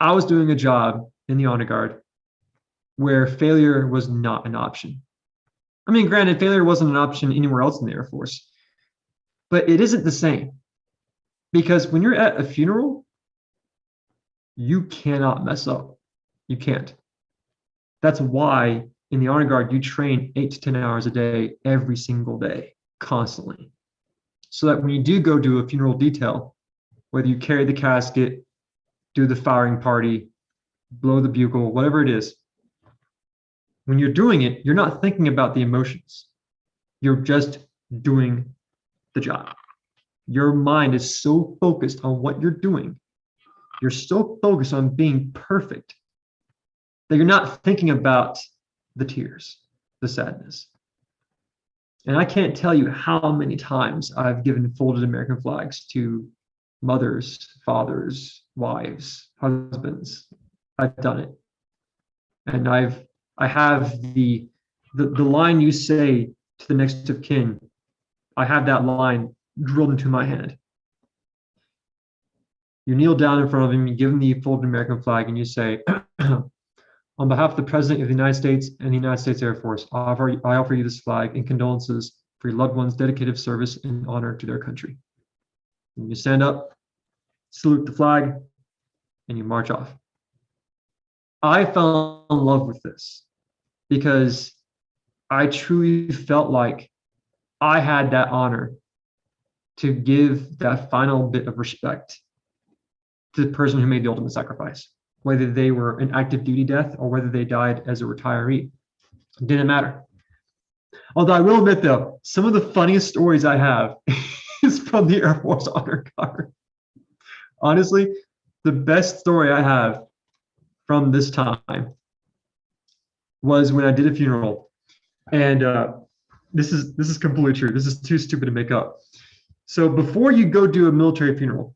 I was doing a job in the honor guard where failure was not an option. I mean, granted, failure wasn't an option anywhere else in the Air Force, but it isn't the same. Because when you're at a funeral, you cannot mess up. You can't. That's why in the honor guard, you train 8 to 10 hours a day, every single day, constantly. So that when you do go do a funeral detail, whether you carry the casket, do the firing party, blow the bugle, whatever it is, when you're doing it, you're not thinking about the emotions. You're just doing the job. Your mind is so focused on what you're doing. You're so focused on being perfect that you're not thinking about the tears, the sadness. And I can't tell you how many times I've given folded American flags to mothers, fathers, wives, husbands. I've done it. And I have the line you say to the next of kin, I have that line drilled into my hand. You kneel down in front of him, you give him the folded American flag, and you say, on behalf of the President of the United States and the United States Air Force, I offer you this flag in condolences for your loved one's dedicated service and honor to their country. And you stand up, salute the flag, and you march off. I fell in love with this because I truly felt like I had that honor to give that final bit of respect to the person who made the ultimate sacrifice, whether they were an active duty death or whether they died as a retiree. It didn't matter. Although I will admit, though, some of the funniest stories I have is from the Air Force Honor Guard. Honestly, the best story I have from this time was when I did a funeral. And this is completely true. This is too stupid to make up. So before you go do a military funeral,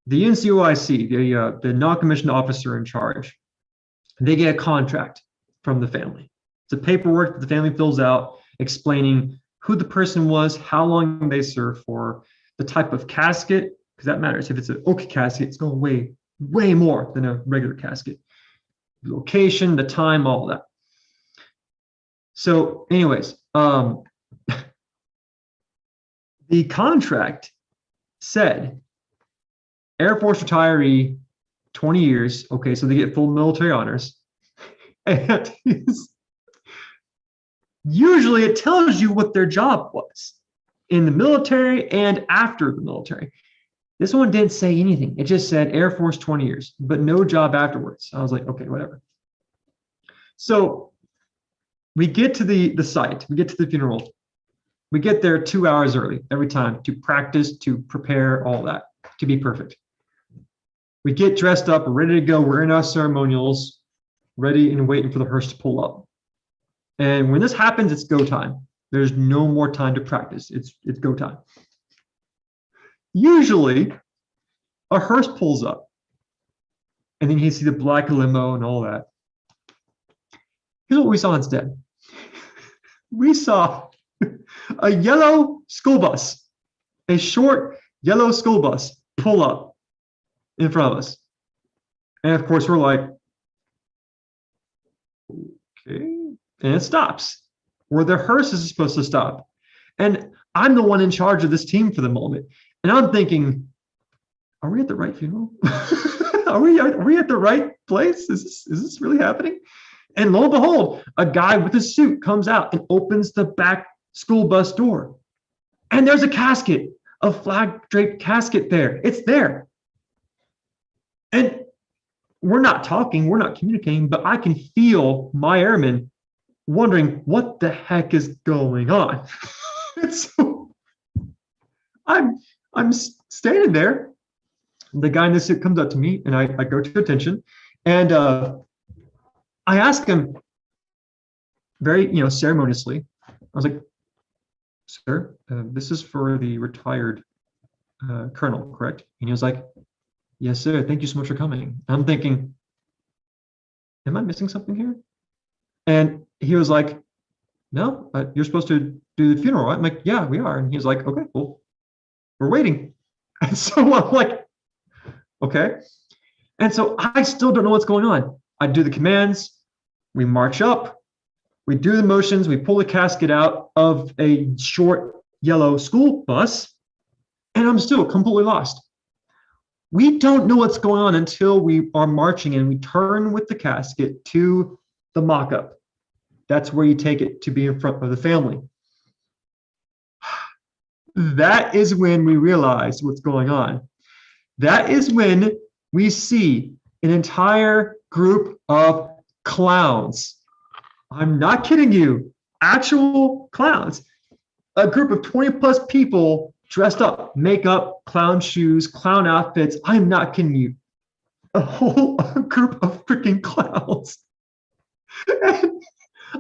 the NCOIC, the non-commissioned officer in charge, they get a contract from the family. It's a paperwork that the family fills out explaining who the person was, how long they served for, the type of casket, because that matters. If it's an oak casket, it's going to weigh way more than a regular casket. The location, the time, all that. So anyways, the contract said Air Force retiree, 20 years. Okay, so they get full military honors. And usually it tells you what their job was in the military and after the military. This one didn't say anything. It just said Air Force 20 years, but no job afterwards. I was like, okay, whatever. So we get to the site, we get to the funeral. We get there 2 hours early every time to practice, to prepare, all that, to be perfect. We get dressed up, we're ready to go. We're in our ceremonials, ready and waiting for the hearse to pull up. And when this happens, it's go time. There's no more time to practice. It's go time. Usually, a hearse pulls up, and then you see the black limo and all that. Here's what we saw instead. We saw a yellow school bus, a short yellow school bus pull up in front of us. And of course, we're like, okay. And it stops where the hearse is supposed to stop. And I'm the one in charge of this team for the moment. And I'm thinking, are we at the right funeral? are we at the right place? Is this really happening? And lo and behold, a guy with a suit comes out and opens the back school bus door. And there's a casket, a flag draped casket there. It's there. And we're not talking, we're not communicating, but I can feel my airmen wondering what the heck is going on. And so I'm standing there. The guy in the suit comes up to me, and I go to attention, and I ask him, very, ceremoniously. I was like, sir, this is for the retired colonel, correct? And he was like, yes, sir. Thank you so much for coming. I'm thinking, am I missing something here? And he was like, no, you're supposed to do the funeral, right? I'm like, yeah, we are. And he was like, okay, well, we're waiting. And so I'm like, okay. And so I still don't know what's going on. I do the commands, we march up, we do the motions, we pull the casket out of a short yellow school bus, and I'm still completely lost. We don't know what's going on until we are marching and we turn with the casket to the mock-up. That's where you take it to be in front of the family. That is when we realize what's going on. That is when we see an entire group of clowns. I'm not kidding you, actual clowns. A group of 20 plus people dressed up, makeup, clown shoes, clown outfits. I'm not kidding you. A whole group of freaking clowns. And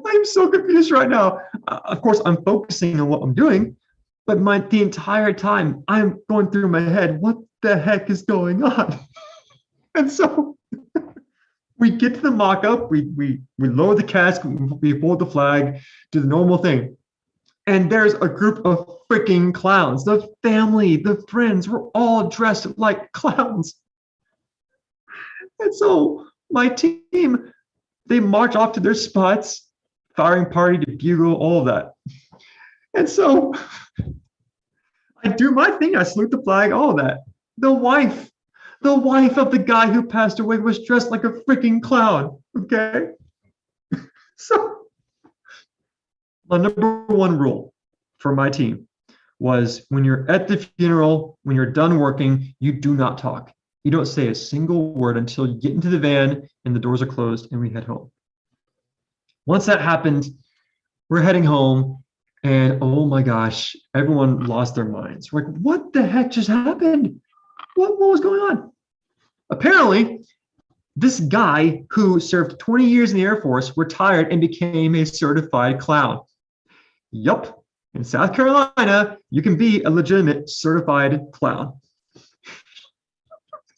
I'm so confused right now. Of course, I'm focusing on what I'm doing, but the entire time I'm going through my head, what the heck is going on? And so we get to the mock-up, we lower the cask, we hold the flag, do the normal thing. And there's a group of freaking clowns. The family, the friends, we're all dressed like clowns. And so my team, they march off to their spots, firing party to bugle, all of that. And so I do my thing. I salute the flag, all of that. The wife of the guy who passed away was dressed like a freaking clown. Okay. So my number one rule for my team was when you're at the funeral, when you're done working, you do not talk. You don't say a single word until you get into the van and the doors are closed and we head home. Once that happened, we're heading home and oh my gosh, everyone lost their minds. We're like, what the heck just happened? What was going on? Apparently, this guy who served 20 years in the Air Force retired and became a certified clown. Yup, in South Carolina, you can be a legitimate certified clown.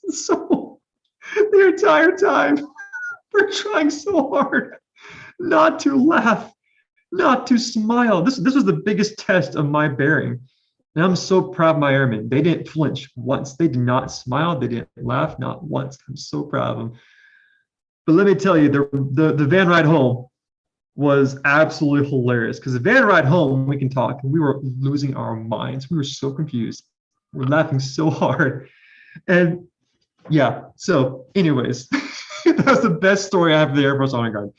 So the entire time, we're trying so hard not to laugh, not to smile. This was the biggest test of my bearing. And I'm so proud of my airmen. They didn't flinch once. They did not smile. They didn't laugh, not once. I'm so proud of them. But let me tell you, the van ride home was absolutely hilarious because the van ride home, we can talk, and we were losing our minds. We were so confused. We're laughing so hard. And yeah, so anyways, that was the best story I have of the Air Force Honor Guard.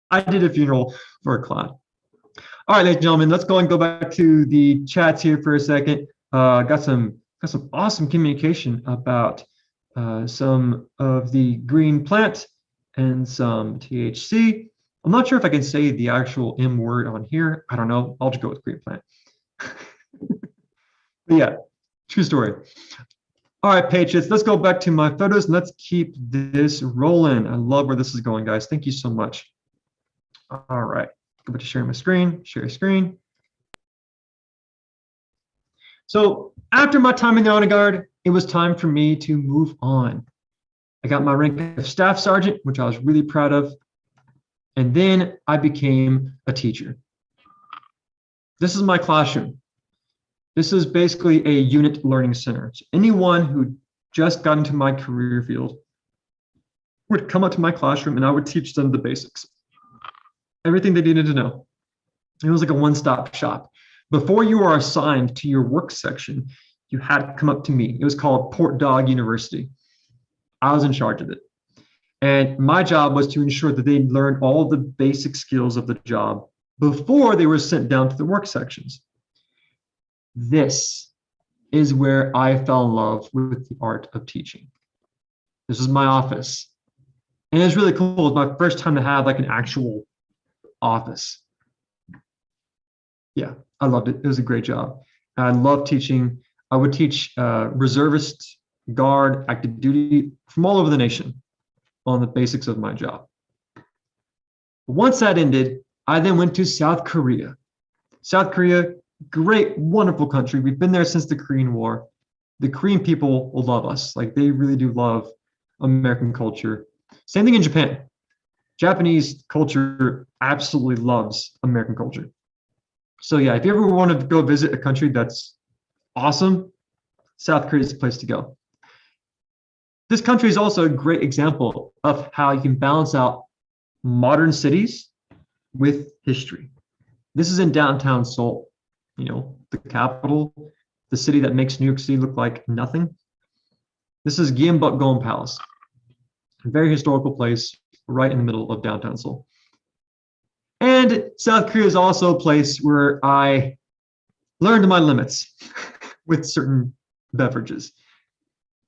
I did a funeral for a clown. All right, ladies and gentlemen, let's go back to the chats here for a second. Got some awesome communication about some of the green plant and some THC. I'm not sure if I can say the actual M word on here. I don't know. I'll just go with green plant. But yeah, true story. All right, Patriots, let's go back to my photos and let's keep this rolling. I love where this is going, guys. Thank you so much. All right, go back to sharing my screen, share screen. So after my time in the Honor Guard, it was time for me to move on. I got my rank of Staff Sergeant, which I was really proud of. And then I became a teacher. This is my classroom. This is basically a unit learning center. So anyone who just got into my career field would come up to my classroom and I would teach them the basics. Everything they needed to know. It was like a one-stop shop. Before you were assigned to your work section, you had to come up to me. It was called Port Dog University. I was in charge of it. And my job was to ensure that they learned all the basic skills of the job before they were sent down to the work sections. This is where I fell in love with the art of teaching. This is my office. And it's really cool. It was my first time to have like an actual office. Yeah, I loved it. It was a great job. I loved teaching. I would teach reservist, guard, active duty from all over the nation on the basics of my job. Once that ended, I then went to South Korea. South Korea, great, wonderful country. We've been there since the Korean War. The Korean people will love us. Like they really do love American culture. Same thing in Japan. Japanese culture absolutely loves American culture. So yeah, if you ever want to go visit a country that's awesome, South Korea is the place to go. This country is also a great example of how you can balance out modern cities with history. This is in downtown Seoul, the capital, the city that makes New York City look like nothing. This is Gyeongbokgung Palace, a very historical place right in the middle of downtown Seoul. And South Korea is also a place where I learned my limits with certain beverages.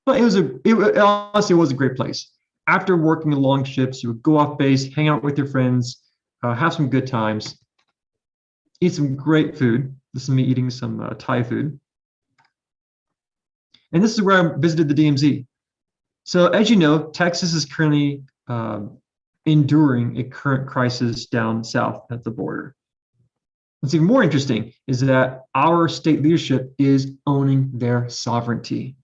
But it honestly was a great place. After working long shifts, you would go off base, hang out with your friends, have some good times, eat some great food. This is me eating some Thai food. And this is where I visited the DMZ. So as you know, Texas is currently enduring a current crisis down south at the border. What's even more interesting is that our state leadership is owning their sovereignty.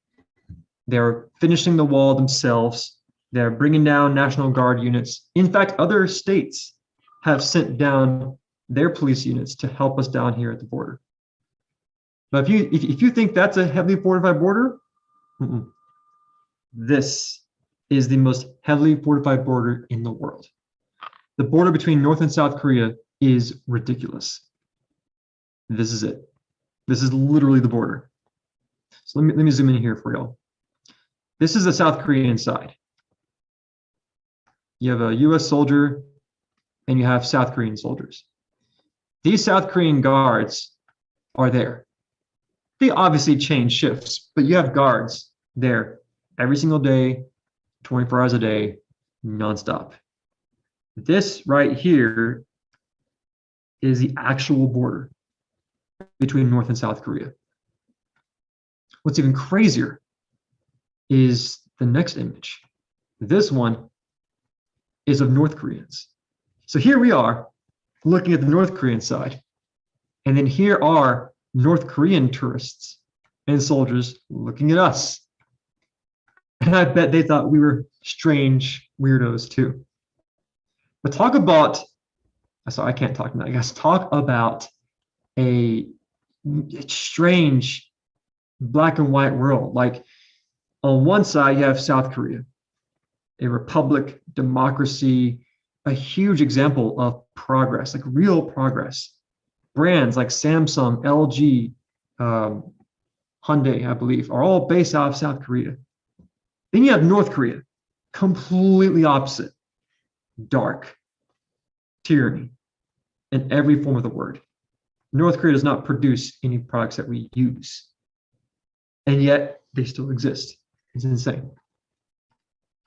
They're finishing the wall themselves. They're bringing down National Guard units. In fact, other states have sent down their police units to help us down here at the border. But if you think that's a heavily fortified border, this is the most heavily fortified border in the world. The border between North and South Korea is ridiculous. This is it. This is literally the border. So let me zoom in here for y'all. This is the South Korean side. You have a US soldier and you have South Korean soldiers. These South Korean guards are there. They obviously change shifts, but you have guards there every single day, 24 hours a day, nonstop. This right here is the actual border between North and South Korea. What's even crazier is the next image. This one is of North Koreans. So here we are looking at the North Korean side, and then here are North Korean tourists and soldiers looking at us. And I bet they thought we were strange weirdos too. But talk about, I can't talk now, I guess, talk about a strange black and white world. Like on one side, you have South Korea, a republic, democracy, a huge example of progress, like real progress. Brands like Samsung, LG, Hyundai, I believe, are all based out of South Korea. Then you have North Korea, completely opposite. Dark, tyranny, in every form of the word. North Korea does not produce any products that we use. And yet they still exist. It's insane.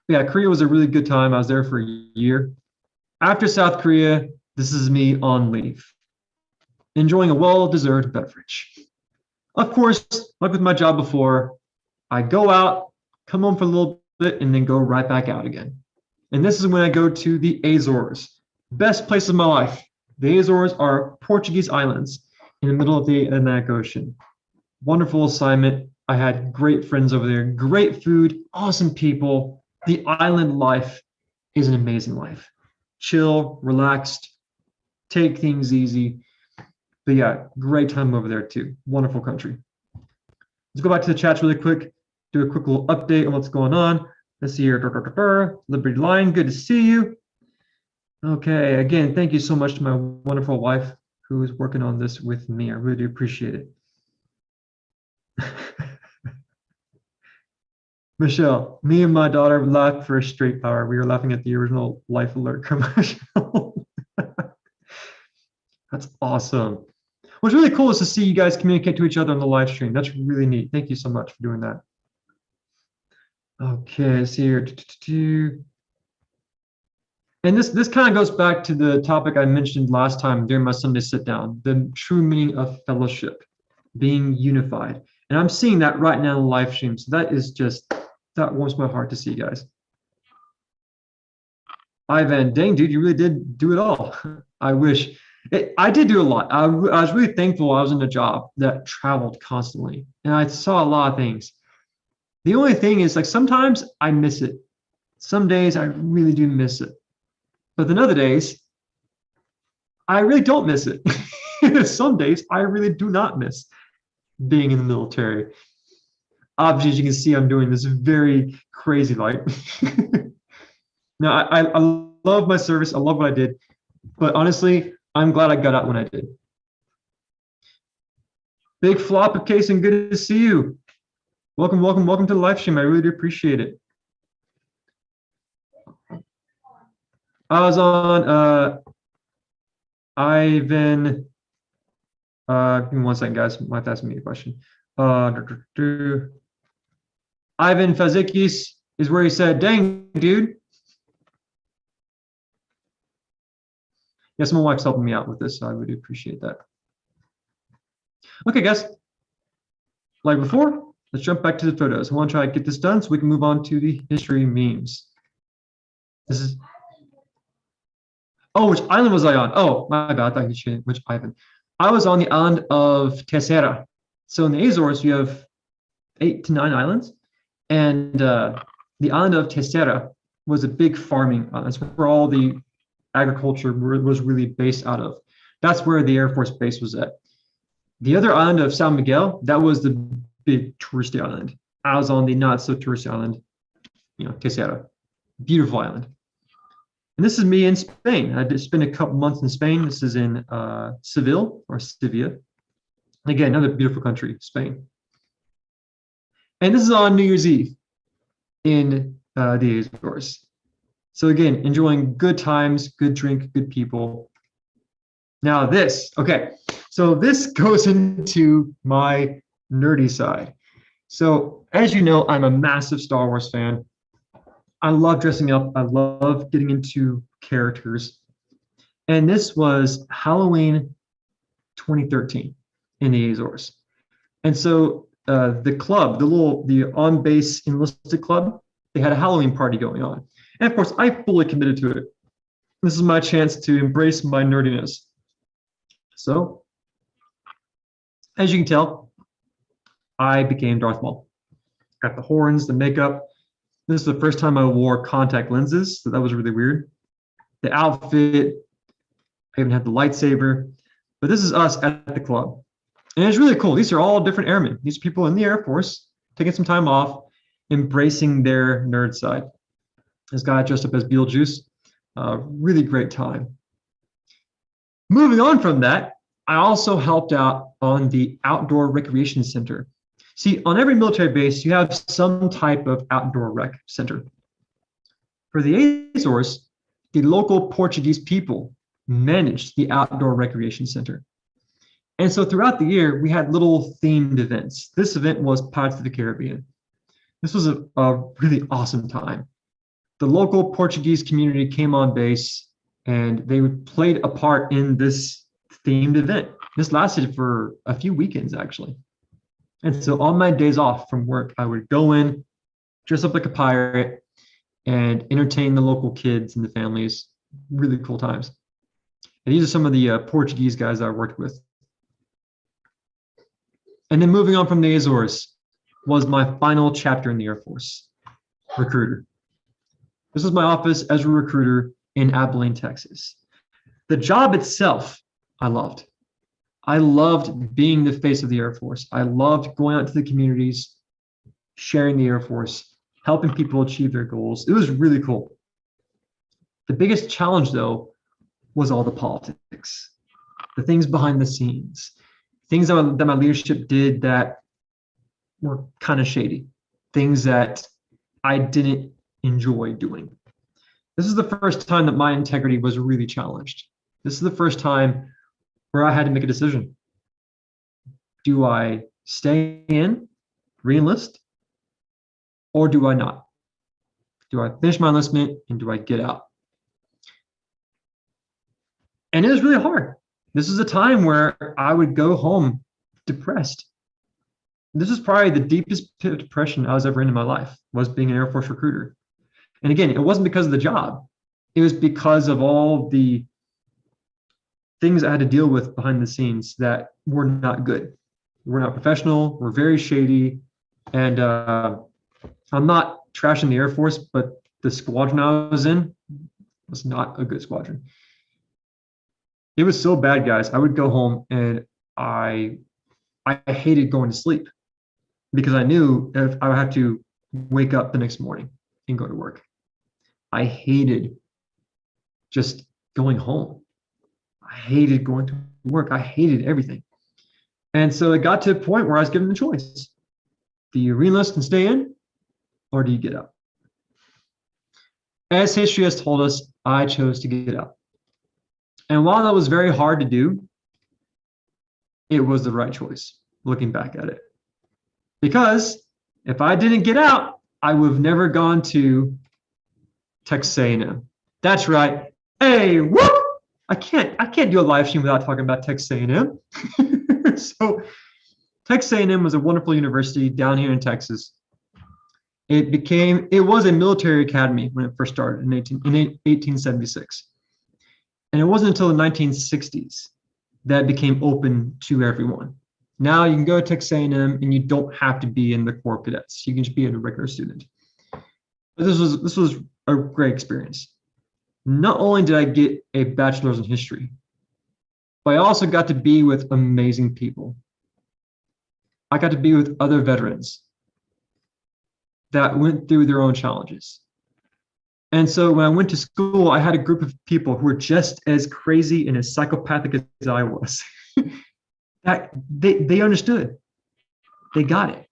Yeah, Korea was a really good time. I was there for a year. After South Korea, this is me on leave, enjoying a well-deserved beverage. Of course, like with my job before, I go out, come home for a little bit, and then go right back out again. And this is when I go to the Azores, best place of my life. The Azores are Portuguese islands in the middle of the Atlantic Ocean. Wonderful assignment. I had great friends over there, great food, awesome people. The island life is an amazing life. Chill, relaxed, take things easy. But yeah, great time over there too. Wonderful country. Let's go back to the chats really quick, do a quick little update on what's going on. Let's see here. Liberty Lion, good to see you. Okay, again, thank you so much to my wonderful wife who is working on this with me. I really do appreciate it. Michelle, me and my daughter laughed for a straight hour. We were laughing at the original Life Alert commercial. That's awesome. What's really cool is to see you guys communicate to each other on the live stream. That's really neat. Thank you so much for doing that. Okay, let's see here. And this kind of goes back to the topic I mentioned last time during my Sunday sit down, the true meaning of fellowship, being unified. And I'm seeing that right now in the live stream. So that is just, that warms my heart to see, guys. Ivan, dang, dude, you really did do it all. I wish I did do a lot. I was really thankful I was in a job that traveled constantly and I saw a lot of things. The only thing is, like, sometimes I miss it. Some days I really do miss it. But then other days, I really don't miss it. Some days I really do not miss being in the military. Obviously, as you can see, I'm doing this very crazy life. Now, I love my service. I love what I did. But honestly, I'm glad I got out when I did. Big flop of case and good to see you. Welcome, welcome, welcome to the live stream. I really do appreciate it. I was on Ivan. Give me one second, guys. Might have to ask me a question. Ivan Fazikis is where he said, dang, dude. Yes, my wife's helping me out with this, so I really appreciate that. Okay, guys. Like before, let's jump back to the photos. I want to try to get this done so we can move on to the history memes. This is. Oh, which island was I on? Oh, my bad. I thought you said which Ivan. I was on the island of Terceira. So in the Azores, you have 8 to 9 islands. And the island of Terceira was a big farming island. That's where all the agriculture was really based out of. That's where the Air Force Base was at. The other island of San Miguel, that was the big touristy island. I was on the not so touristy island, Terceira. Beautiful island. And this is me in Spain. I did spend a couple months in Spain. This is in Seville or Sevilla. Again, another beautiful country, Spain. And this is on New Year's Eve in the Azores. So again, enjoying good times, good drink, good people. Now this, okay. So this goes into my nerdy side. So as you know, I'm a massive Star Wars fan. I love dressing up. I love getting into characters. And this was Halloween 2013 in the Azores. And so the club, the on-base enlisted club, they had a Halloween party going on. And of course, I fully committed to it. This is my chance to embrace my nerdiness. So, as you can tell, I became Darth Maul. Got the horns, the makeup. This is the first time I wore contact lenses, so that was really weird. The outfit, I even had the lightsaber. But this is us at the club. And it's really cool. These are all different airmen. These are people in the Air Force taking some time off, embracing their nerd side. This guy dressed up as Beetlejuice. Really great time. Moving on from that, I also helped out on the outdoor recreation center. See, on every military base, you have some type of outdoor rec center. For the Azores, the local Portuguese people managed the outdoor recreation center. And so throughout the year, we had little themed events. This event was Pirates of the Caribbean. This was a really awesome time. The local Portuguese community came on base and they played a part in this themed event. This lasted for a few weekends, actually. And so on my days off from work, I would go in, dress up like a pirate, and entertain the local kids and the families. Really cool times. And these are some of the Portuguese guys I worked with. And then moving on from the Azores was my final chapter in the Air Force, recruiter. This was my office as a recruiter in Abilene, Texas. The job itself, I loved. I loved being the face of the Air Force. I loved going out to the communities, sharing the Air Force, helping people achieve their goals. It was really cool. The biggest challenge, though, was all the politics, the things behind the scenes, things that my leadership did that were kind of shady, things that I didn't enjoy doing. This is the first time that my integrity was really challenged. This is the first time where I had to make a decision. Do I stay in, re-enlist, or do I not? Do I finish my enlistment and do I get out? And it was really hard. This is a time where I would go home depressed. This is probably the deepest pit of depression I was ever in my life, was being an Air Force recruiter. And again, it wasn't because of the job. it was because of all the things I had to deal with behind the scenes that were not good. We're not professional. We're very shady. And I'm not trashing the Air Force, but the squadron I was in was not a good squadron. It was so bad, guys. I would go home and I hated going to sleep because I knew if I would have to wake up the next morning and go to work. I hated just going home. I hated going to work. I hated everything. And so it got to a point where I was given the choice. Do you reenlist and stay in, or do you get out? As history has told us, I chose to get out. And while that was very hard to do, it was the right choice, looking back at it. Because if I didn't get out, I would have never gone to Texas A&M. That's right. Hey, whoop! I can't do a live stream without talking about Texas A&M. So Texas A&M was a wonderful university down here in Texas. It was a military academy when it first started in 1876. And it wasn't until the 1960s that it became open to everyone. Now you can go to Texas A&M and you don't have to be in the Corps of Cadets. You can just be a regular student. But this was a great experience. Not only did I get a bachelor's in history, but I also got to be with amazing people. I got to be with other veterans that went through their own challenges. And so when I went to school, I had a group of people who were just as crazy and as psychopathic as I was. That they understood. They got it.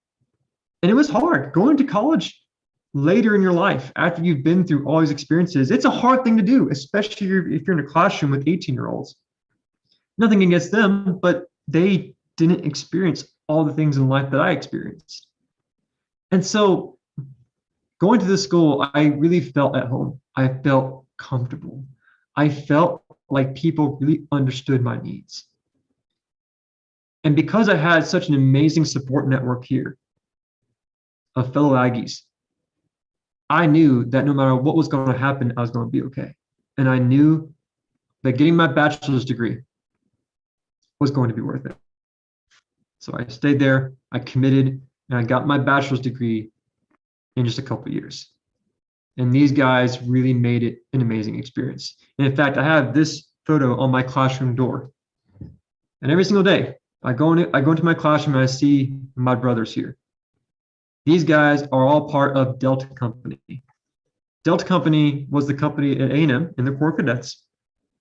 And it was hard. Going to college later in your life, after you've been through all these experiences, it's a hard thing to do, especially if you're in a classroom with 18-year-olds. Nothing against them, but they didn't experience all the things in life that I experienced. And so going to this school, I really felt at home. I felt comfortable. I felt like people really understood my needs. And because I had such an amazing support network here of fellow Aggies, I knew that no matter what was going to happen, I was going to be okay. And I knew that getting my bachelor's degree was going to be worth it. So I stayed there, I committed, and I got my bachelor's degree in just a couple of years. And these guys really made it an amazing experience. And in fact, I have this photo on my classroom door. And every single day, I go into my classroom and I see my brothers here. These guys are all part of Delta Company. Delta Company was the company at A&M in the Corps of Cadets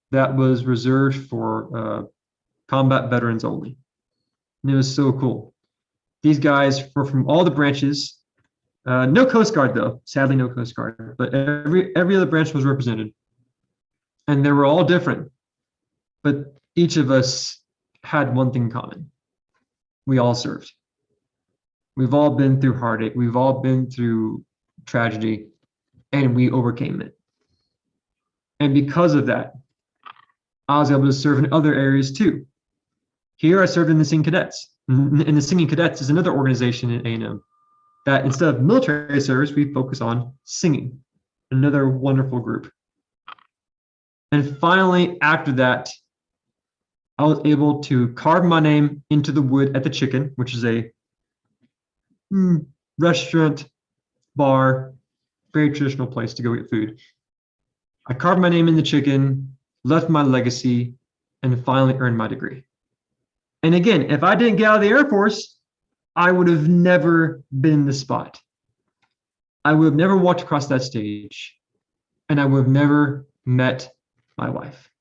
that was reserved for combat veterans only. And it was so cool. These guys were from all the branches. No Coast Guard though, sadly no Coast Guard, but every other branch was represented. And they were all different, but each of us had one thing in common. We all served. We've all been through heartache. We've all been through tragedy, and we overcame it. And because of that, I was able to serve in other areas too. Here I served in the Singing Cadets. And the Singing Cadets is another organization at A&M that instead of military service, we focus on singing. Another wonderful group. And finally, after that, I was able to carve my name into the wood at the Chicken, which is a restaurant, bar, very traditional place to go get food. I carved my name in the Chicken, left my legacy, and finally earned my degree. And again, if I didn't get out of the Air Force, I would have never been in the spot. I would have never walked across that stage, and I would have never met my wife.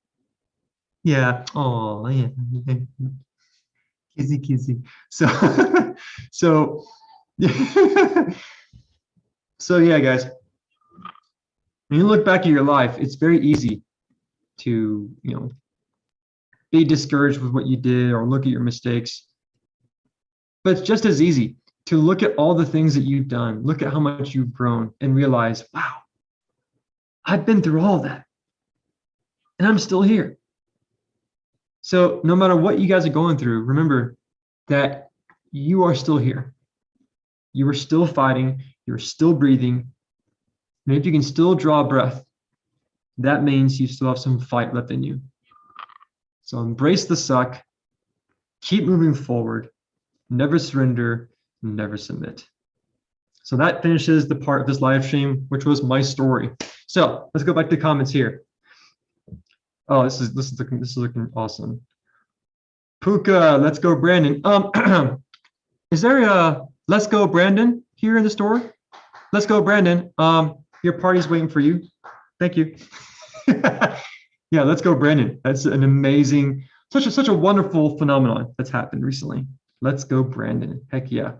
Yeah. Oh, yeah. Kizzy, kizzy. So, so yeah, guys. When you look back at your life, it's very easy to, be discouraged with what you did or look at your mistakes. But it's just as easy to look at all the things that you've done, look at how much you've grown, and realize, wow, I've been through all of that, and I'm still here. So no matter what you guys are going through, remember that you are still here. You are still fighting. You're still breathing. And if you can still draw a breath, that means you still have some fight left in you. So embrace the suck, keep moving forward, never surrender, never submit. So that finishes the part of this live stream, which was my story. So let's go back to the comments here. Oh, this is looking awesome. Puka, let's go, Brandon. Is there a let's go, Brandon here in the store? Let's go, Brandon. Your party's waiting for you. Thank you. Yeah, let's go, Brandon. That's an amazing, such a wonderful phenomenon that's happened recently. Let's go, Brandon. Heck yeah.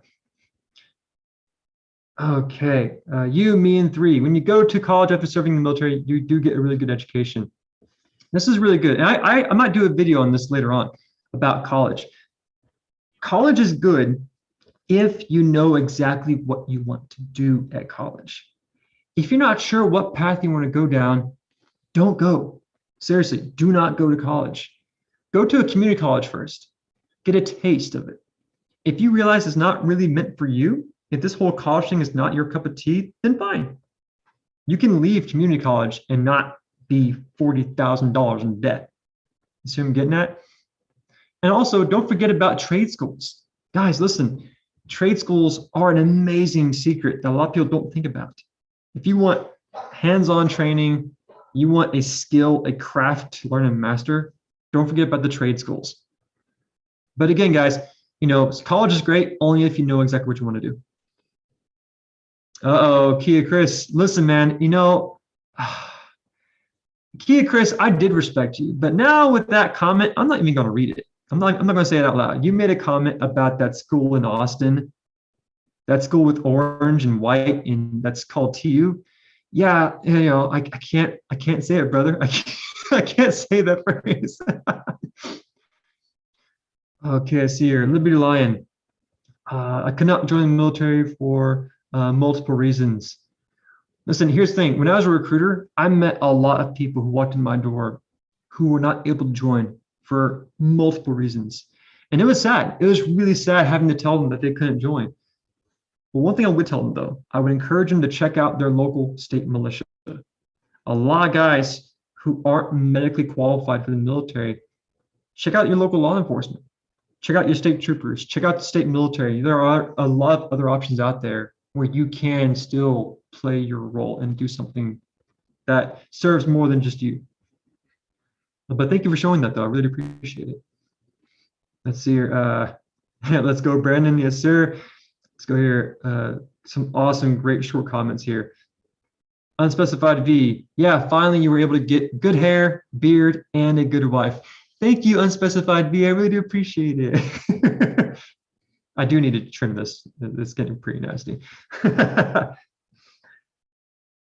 Okay, you, me, and three. When you go to college after serving in the military, you do get a really good education. This is really good. And I might do a video on this later on about college. College is good if you know exactly what you want to do at college. If you're not sure what path you want to go down, don't go. Seriously, do not go to college. Go to a community college first. Get a taste of it. If you realize it's not really meant for you, if this whole college thing is not your cup of tea, then fine. You can leave community college and not be $40,000 in debt. You see what I'm getting at? And also, don't forget about trade schools. Guys, listen, trade schools are an amazing secret that a lot of people don't think about. If you want hands-on training, you want a skill, a craft to learn and master, don't forget about the trade schools. But again, guys, you know, college is great only if you know exactly what you want to do. Uh-oh, Kia Chris, listen, man, you know, Kia Chris, I did respect you, but now with that comment, I'm not even going to read it. I'm not going to say it out loud. You made a comment about that school in Austin, that school with orange and white, and that's called TU. Yeah, you know, I can't say it, brother. I can't say that phrase. Okay, I see here. Liberty Lion. I could not join the military for multiple reasons. Listen, here's the thing. When I was a recruiter, I met a lot of people who walked in my door who were not able to join for multiple reasons. And it was sad. It was really sad having to tell them that they couldn't join. But one thing I would tell them, though, I would encourage them to check out their local state militia. A lot of guys who aren't medically qualified for the military, check out your local law enforcement. Check out your state troopers. Check out the state military. There are a lot of other options out there where you can still play your role and do something that serves more than just you. But thank you for showing that, though. I really appreciate it. Let's see here. Let's go, Brandon. Yes, sir. Let's go here. Some awesome, great short comments here. Unspecified V. Yeah, finally you were able to get good hair, beard, and a good wife. Thank you, Unspecified V. I really do appreciate it. I do need to trim this. It's getting pretty nasty.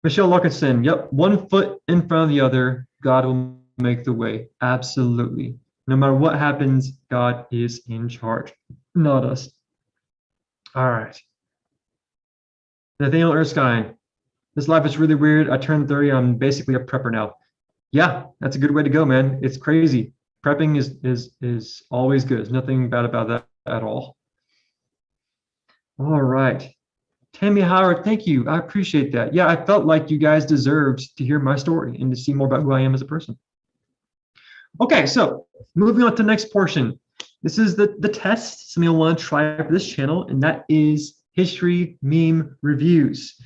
Michelle Luckerson. Yep, 1 foot in front of the other. God will make the way. Absolutely. No matter what happens, God is in charge, not us. All right. Nathaniel Erskine. This life is really weird. I turned 30. I'm basically a prepper now. Yeah, that's a good way to go, man. It's crazy. Prepping is always good. There's nothing bad about that at all. All right. Tammy Howard, thank you. I appreciate that. Yeah, I felt like you guys deserved to hear my story and to see more about who I am as a person. Okay, so moving on to the next portion. This is the test something I want to try for this channel, and that is history meme reviews.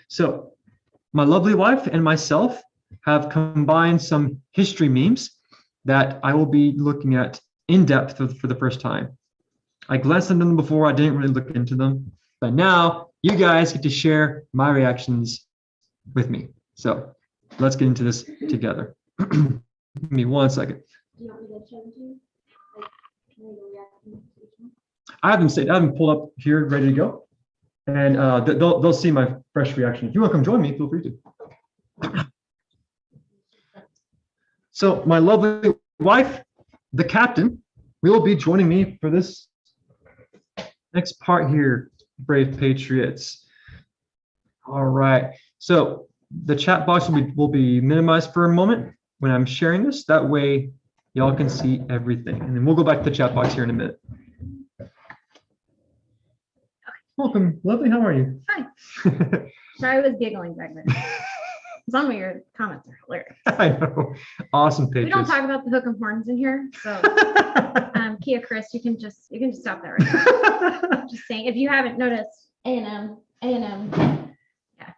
So my lovely wife and myself have combined some history memes that I will be looking at in depth for the first time. I glanced at them before, I didn't really look into them, but now you guys get to share my reactions with me. So let's get into this together. Give me 1 second. Do you want me to show them to you? Like, can I go react to each one? I have them pulled up here, ready to go. And they'll see my fresh reaction. If you want to come join me, feel free to. So my lovely wife, the captain, will be joining me for this next part here, brave patriots. All right. So the chat box will be minimized for a moment when I'm sharing this. That way y'all can see everything. And then we'll go back to the chat box here in a minute. Welcome, lovely. How are you? Hi. Sorry, I was giggling back there. Some of your comments are hilarious. I know. Awesome We don't patrons. talk about the hook and horns in here, so Kia Chris, you can just stop that right now. Just saying, if you haven't noticed, A&M, yeah.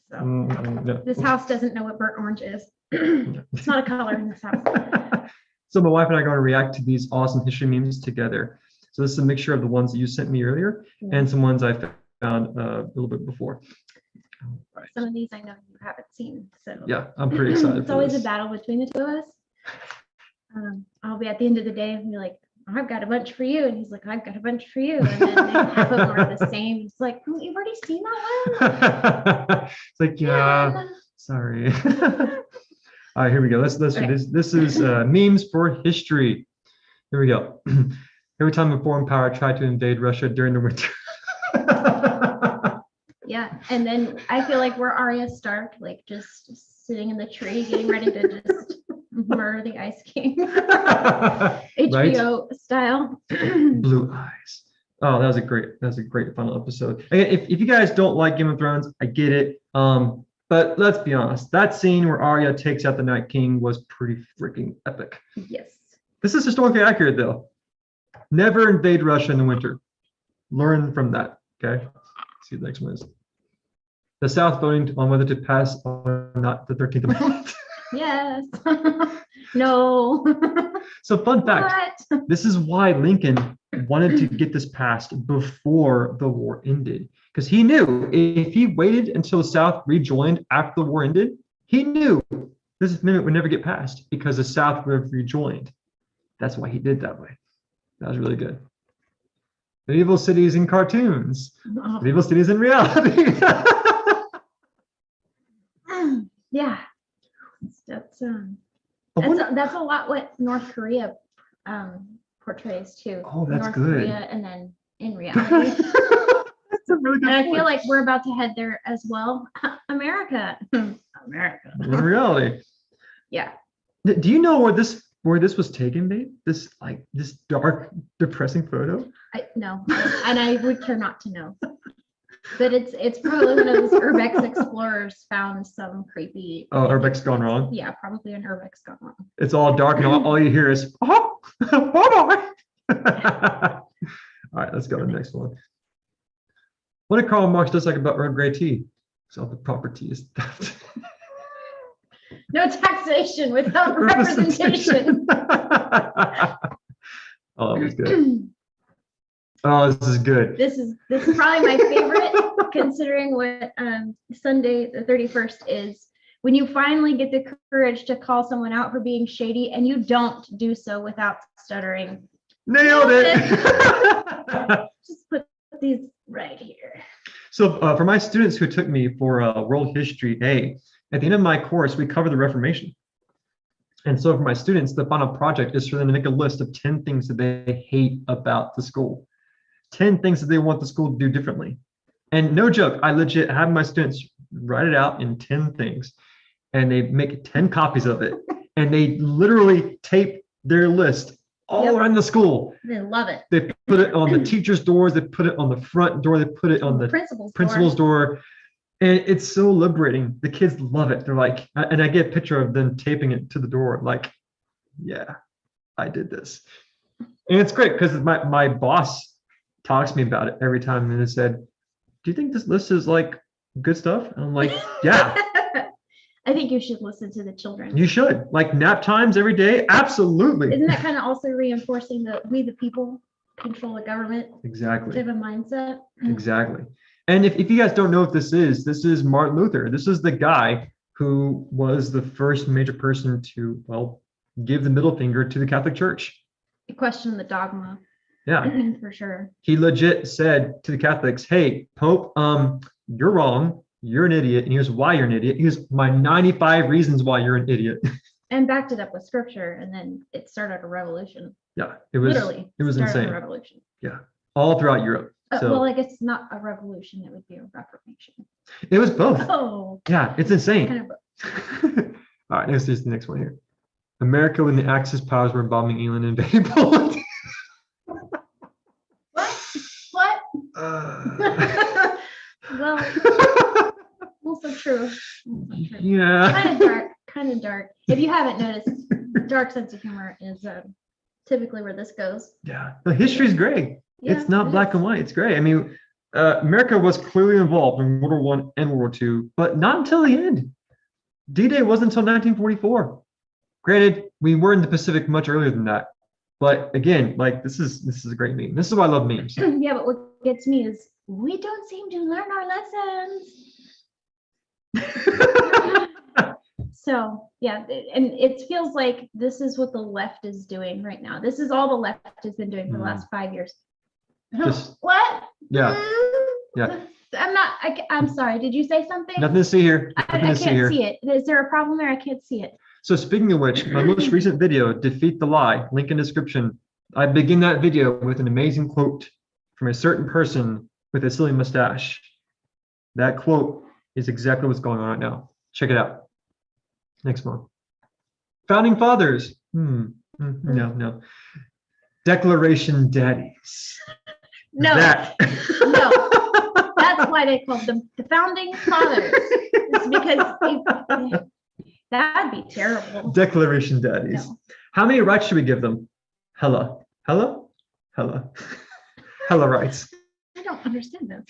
So No. this house doesn't know what burnt orange is. It's not a color in this house. So my wife and I are going to react to these awesome history memes together. So this is a mixture of the ones that you sent me earlier and some ones I found a little bit before. All right. Some of these I know you haven't seen, so Yeah, I'm pretty excited. it's for always this. a battle between the two of us. I'll be at the end of the day and be like, I've got a bunch for you, and he's like, I've got a bunch for you, and then half of them are the same. He's like, oh, you've already seen that one. It's like, yeah, sorry. All right, here we go. Let's Okay. this is memes for history. Here we go. Every time a foreign power tried to invade Russia during the winter. Yeah, and then I feel like we're Arya Stark, like just sitting in the tree, getting ready to just murder the Ice King, HBO style. Blue eyes. Oh, that was a great final episode. Again, if you guys don't like Game of Thrones, I get it. But let's be honest, that scene where Arya takes out the Night King was pretty freaking epic. Yes. This is historically accurate, though. Never invade Russia in the winter. Learn from that. Okay. Let's see what the next one is. The South voting on whether to pass or not the 13th Amendment. Yes. No. So fun fact, What? this is why Lincoln wanted to get this passed before the war ended. Because he knew if he waited until the South rejoined after the war ended, he knew this amendment would never get passed because the South would have rejoined. That's why he did that way. That was really good. Medieval cities in cartoons. Oh. Medieval cities in reality. Yeah. That's a lot what North Korea portrays too. Oh, that's North good. Korea, and then in reality. That's a really good And I point. feel like we're about to head there as well. America. America. In reality. Yeah. Do you know where this was taken, babe? This dark, depressing photo? No, and I would care not to know. But it's probably one of those Urbex explorers found some creepy. Oh, Urbex's gone wrong. Yeah, probably an Urbex gone wrong. It's all dark and all you hear is, oh, oh my. All right, let's go to the next one. What did Karl Marx dislike about Earl Grey tea? So the property is theft. No taxation without representation. Oh, that was good. Oh, this is good. This is probably my favorite, considering what Sunday the 31st is. When you finally get the courage to call someone out for being shady, and you don't do so without stuttering. Nailed it. Just put these right here. So for my students who took me for World History A, at the end of my course, we cover the Reformation. And so for my students, the final project is for them to make a list of 10 things that they hate about the school. 10 things that they want the school to do differently. And no joke, I legit have my students write it out in 10 things, and they make 10 copies of it. And they literally tape their list all around the school. They love it. They put it on the teachers' doors, they put it on the front door, they put it on the principal's door. And it's so liberating. The kids love it. They're like, and I get a picture of them taping it to the door, like, yeah, I did this. And it's great because my boss talks to me about it every time, and it said, do you think this list is like good stuff? And I'm like, yeah. I think you should listen to the children. You should. Like nap times every day? Absolutely. Isn't that kind of also reinforcing that we the people control the government Exactly. type of mindset? Exactly. And if you guys don't know what this is Martin Luther. This is the guy who was the first major person to, well, give the middle finger to the Catholic Church. Question the dogma. Yeah. For sure. He legit said to the Catholics, hey, Pope, you're wrong. You're an idiot. And here's why you're an idiot. Here's my 95 reasons why you're an idiot. And backed it up with scripture, and then it started a revolution. Yeah, it was started insane. A revolution. Yeah, all throughout Europe. So Well, I guess it's not a revolution; it would be a reformation. it was both. Oh, Yeah, it's insane. kind of. All right, here's the next one here. America, when the Axis powers were bombing England and invading Poland. What? Uh, Well, also true. Kind Yeah. of dark. Kind of dark. If you haven't noticed, dark sense of humor is typically where this goes. Yeah. The history's gray. Yeah, It's not it black is. and white. It's gray. I mean, America was clearly involved in World War One and World War Two, but not until the end. D-Day wasn't until 1944. Granted, we were in the Pacific much earlier than that. But again, like this is a great meme. This is why I love memes. Yeah, but what gets me is we don't seem to learn our lessons. So yeah, and it feels like this is what the left is doing right now. This is all the left has been doing for the last 5 years. Just- What? Yeah. Yeah. I'm sorry. Did you say something? Nothing to see here. I Nothing to can't see here. see it. Is there a problem there? I can't see it. So speaking of which, my most recent video, Defeat the Lie, link in description. I begin that video with an amazing quote from a certain person with a silly mustache. That quote is exactly what's going on right now. Check it out. Next one. Founding fathers. No. Declaration daddies. No, That. no. That's why they called them the founding fathers. It's because that'd be terrible. Declaration daddies. No. How many rights should we give them? Hella. Hella? Hella. Hella rights. I don't understand this.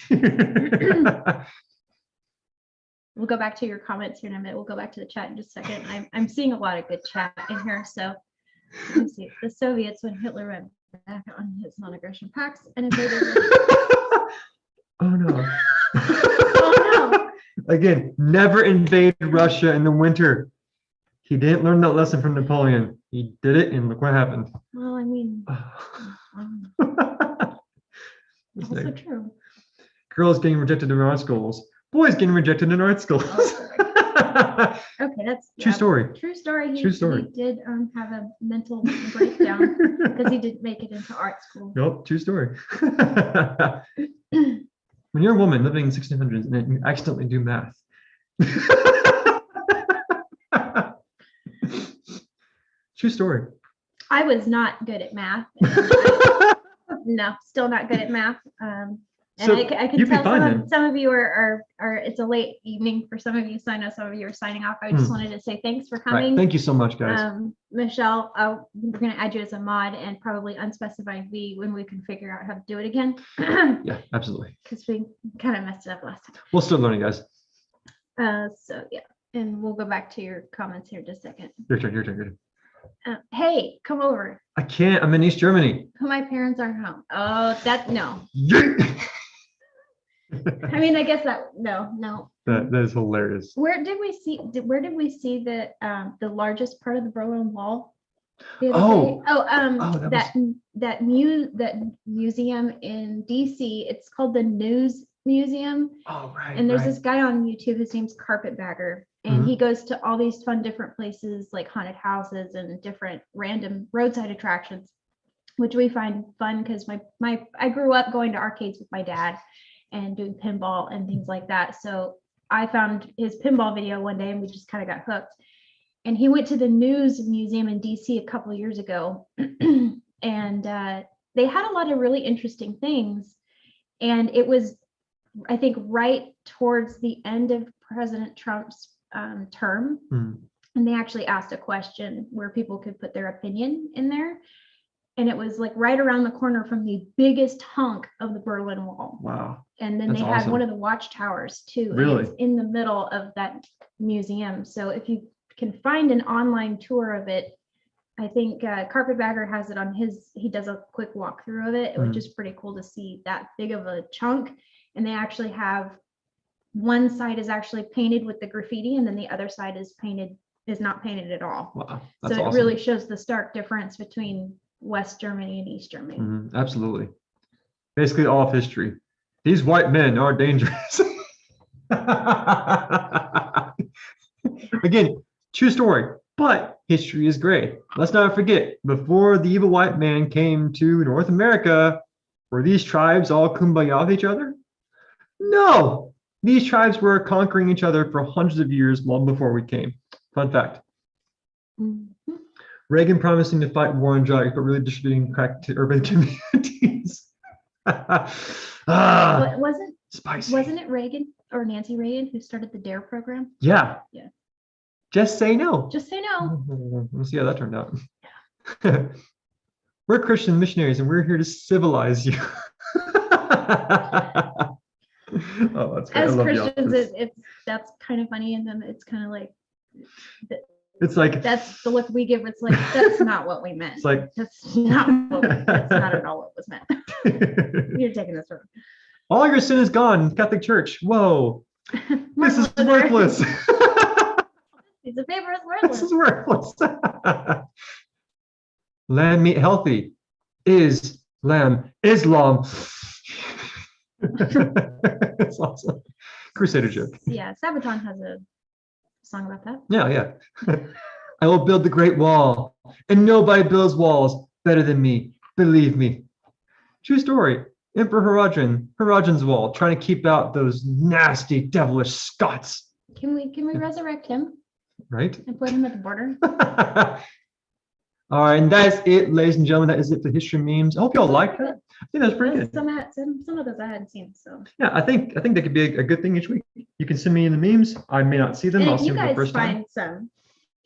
We'll go back to your comments here in a minute. We'll go back to the chat in just a second. I'm seeing a lot of good chat in here. So let me see. The Soviets, when Hitler went back on his non-aggression pacts and invaded. Oh no. Oh no. Again, never invade Russia in the winter. He didn't learn that lesson from Napoleon. He did it, and look what happened. Well, I mean, It's also like, true. girls getting rejected in art schools. Boys getting rejected in art schools. Okay, that's True story. True story. True story. He did have a mental breakdown because he didn't make it into art school. Nope, true story. When you're a woman living in 1600s and then you accidentally do math. True story. I was not good at math. No, still not good at math. And So I can you'd be tell fine then. some of you are it's a late evening for some of you, so I know some of you are signing off. I just wanted to say thanks for Right. coming. Thank you so much, guys. Michelle, we're going to add you as a mod and probably unspecified V when we can figure out how to do it again. Yeah, absolutely. Because we kind of messed it up last time. We're still learning, guys. So yeah, and we'll go back to your comments here in just a second. Your turn, your turn, your turn. Hey, come over. I can't. I'm in East Germany. My parents aren't home. Oh, no. Yeah. I mean, I guess no. That is hilarious. Where did we see the largest part of the Berlin Wall? the other Oh. day? That that museum in DC. It's called the News Museum. Oh, right. And there's right. this guy on YouTube, his name's Carpetbagger, and he goes to all these fun different places like haunted houses and different random roadside attractions, which we find fun because I grew up going to arcades with my dad and doing pinball and things like that. So I found his pinball video one day and we just kind of got hooked. And he went to the News Museum in DC a couple of years ago, and they had a lot of really interesting things. And it was, I think, right towards the end of President Trump's term. And they actually asked a question where people could put their opinion in there. And it was like right around the corner from the biggest hunk of the Berlin Wall. Wow. And then That's they had awesome. one of the watchtowers too. and Really? It's in the middle of that museum. So if you can find an online tour of it, I think Carpetbagger has it on he does a quick walkthrough of it, which is pretty cool to see that big of a chunk. And they actually have one side is actually painted with the graffiti, and then the other side is not painted at all. Wow. That's So it awesome. really shows the stark difference between West Germany and East Germany. Absolutely. Basically all of history. These white men are dangerous. Again, true story, but history is great. Let's not forget, before the evil white man came to North America, were these tribes all kumbaya with each other? No, these tribes were conquering each other for hundreds of years long before we came. Fun fact. Reagan promising to fight war on drugs, but really distributing crack to urban communities. Wasn't Spicy. it Reagan? or Nancy Reagan, who started the DARE program. Yeah. Yeah. Just say no. Just say no. We'll see how that turned out. We're Christian missionaries and we're here to civilize you. Oh, that's great. As I love The Christians, Office. that's kind of funny, and then it's kind of like It's like that's the look we give. It's like that's not what we meant. it's like That's not at all what was meant. You're taking this wrong. all your sin is gone, Catholic Church. Whoa, this is worthless. It's a paper is This worthless. is worthless. Lamb meat healthy is lamb Islam. It's awesome. Crusader joke. Yeah, Sabaton has a song about that. Yeah. I will build the Great Wall, and nobody builds walls better than me. Believe me. True story. Emperor Hadrian's Wall, trying to keep out those nasty, devilish Scots. Can we resurrect him Right? and put him at the border? All right, and that's it, ladies and gentlemen. That is it for history memes. I hope y'all like that. I think that's pretty good. Some of those I hadn't seen. So Yeah, I think that could be a good thing each week. You can send me in the memes. I may not see them. and I'll if see you them for the guys first time. find some,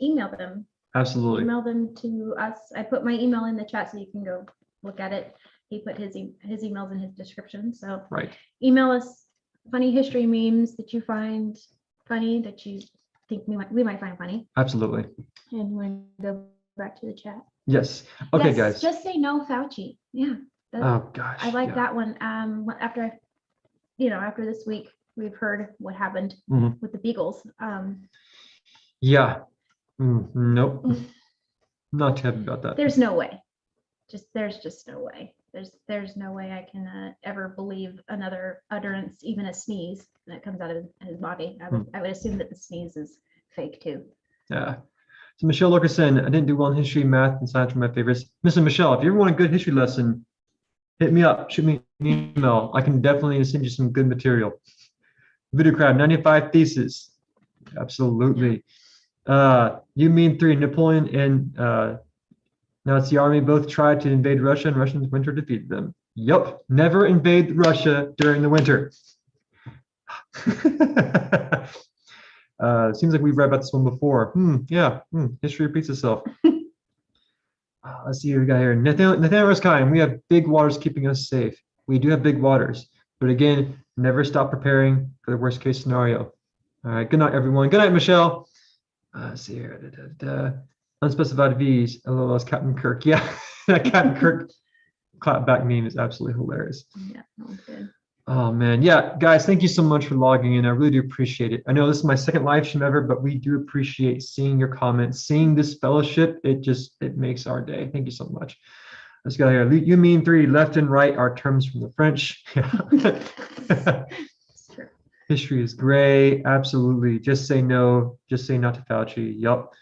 email them. Absolutely. Email them to us. I put my email in the chat so you can go look at it. He put his emails in his description. So Right. email us funny history memes that you find funny, that you think we might find funny, Absolutely. and we're gonna go back to the chat. Yes. Okay, Yes, guys. just say no, Fauci. Yeah, Oh gosh. I like yeah. that one. After this week, we've heard what happened Mhm. with the Beagles. Yeah. Nope. Mm. Not too happy about that. There's no way. There's just no way. There's no way I can ever believe another utterance, even a sneeze that comes out of his body. I would assume that the sneeze is fake too. Yeah. So Michelle Lurkerson, I didn't do well in history, math, and science were my favorites. Mr. Michelle, if you ever want a good history lesson, hit me up. Shoot me an email. I can definitely send you some good material. Voodoo Crab, 95 Thesis. Absolutely. You mean 3, Napoleon and Nazi army both tried to invade Russia and Russians winter defeated them. Yup. Never invade Russia during the winter. Seems like we've read about this one before. Yeah. History repeats itself. Let's see what we got here. Nathaniel Ruskine, we have big waters keeping us safe. We do have big waters, but again, never stop preparing for the worst case scenario. All right. Good night, everyone. Good night, Michelle. Let's see here. Unspecified V's. LOL is Captain Kirk. Yeah, that Captain Kirk clapback meme is absolutely hilarious. Yeah, that was good. Oh man, yeah, guys, thank you so much for logging in. I really do appreciate it. I know this is my second live stream ever, but we do appreciate seeing your comments, seeing this fellowship. It makes our day. Thank you so much. Let's go here. You mean 3, left and right are terms from the French. Yeah. True. History is gray. Absolutely. Just say no. Just say not to Fauci. Yup.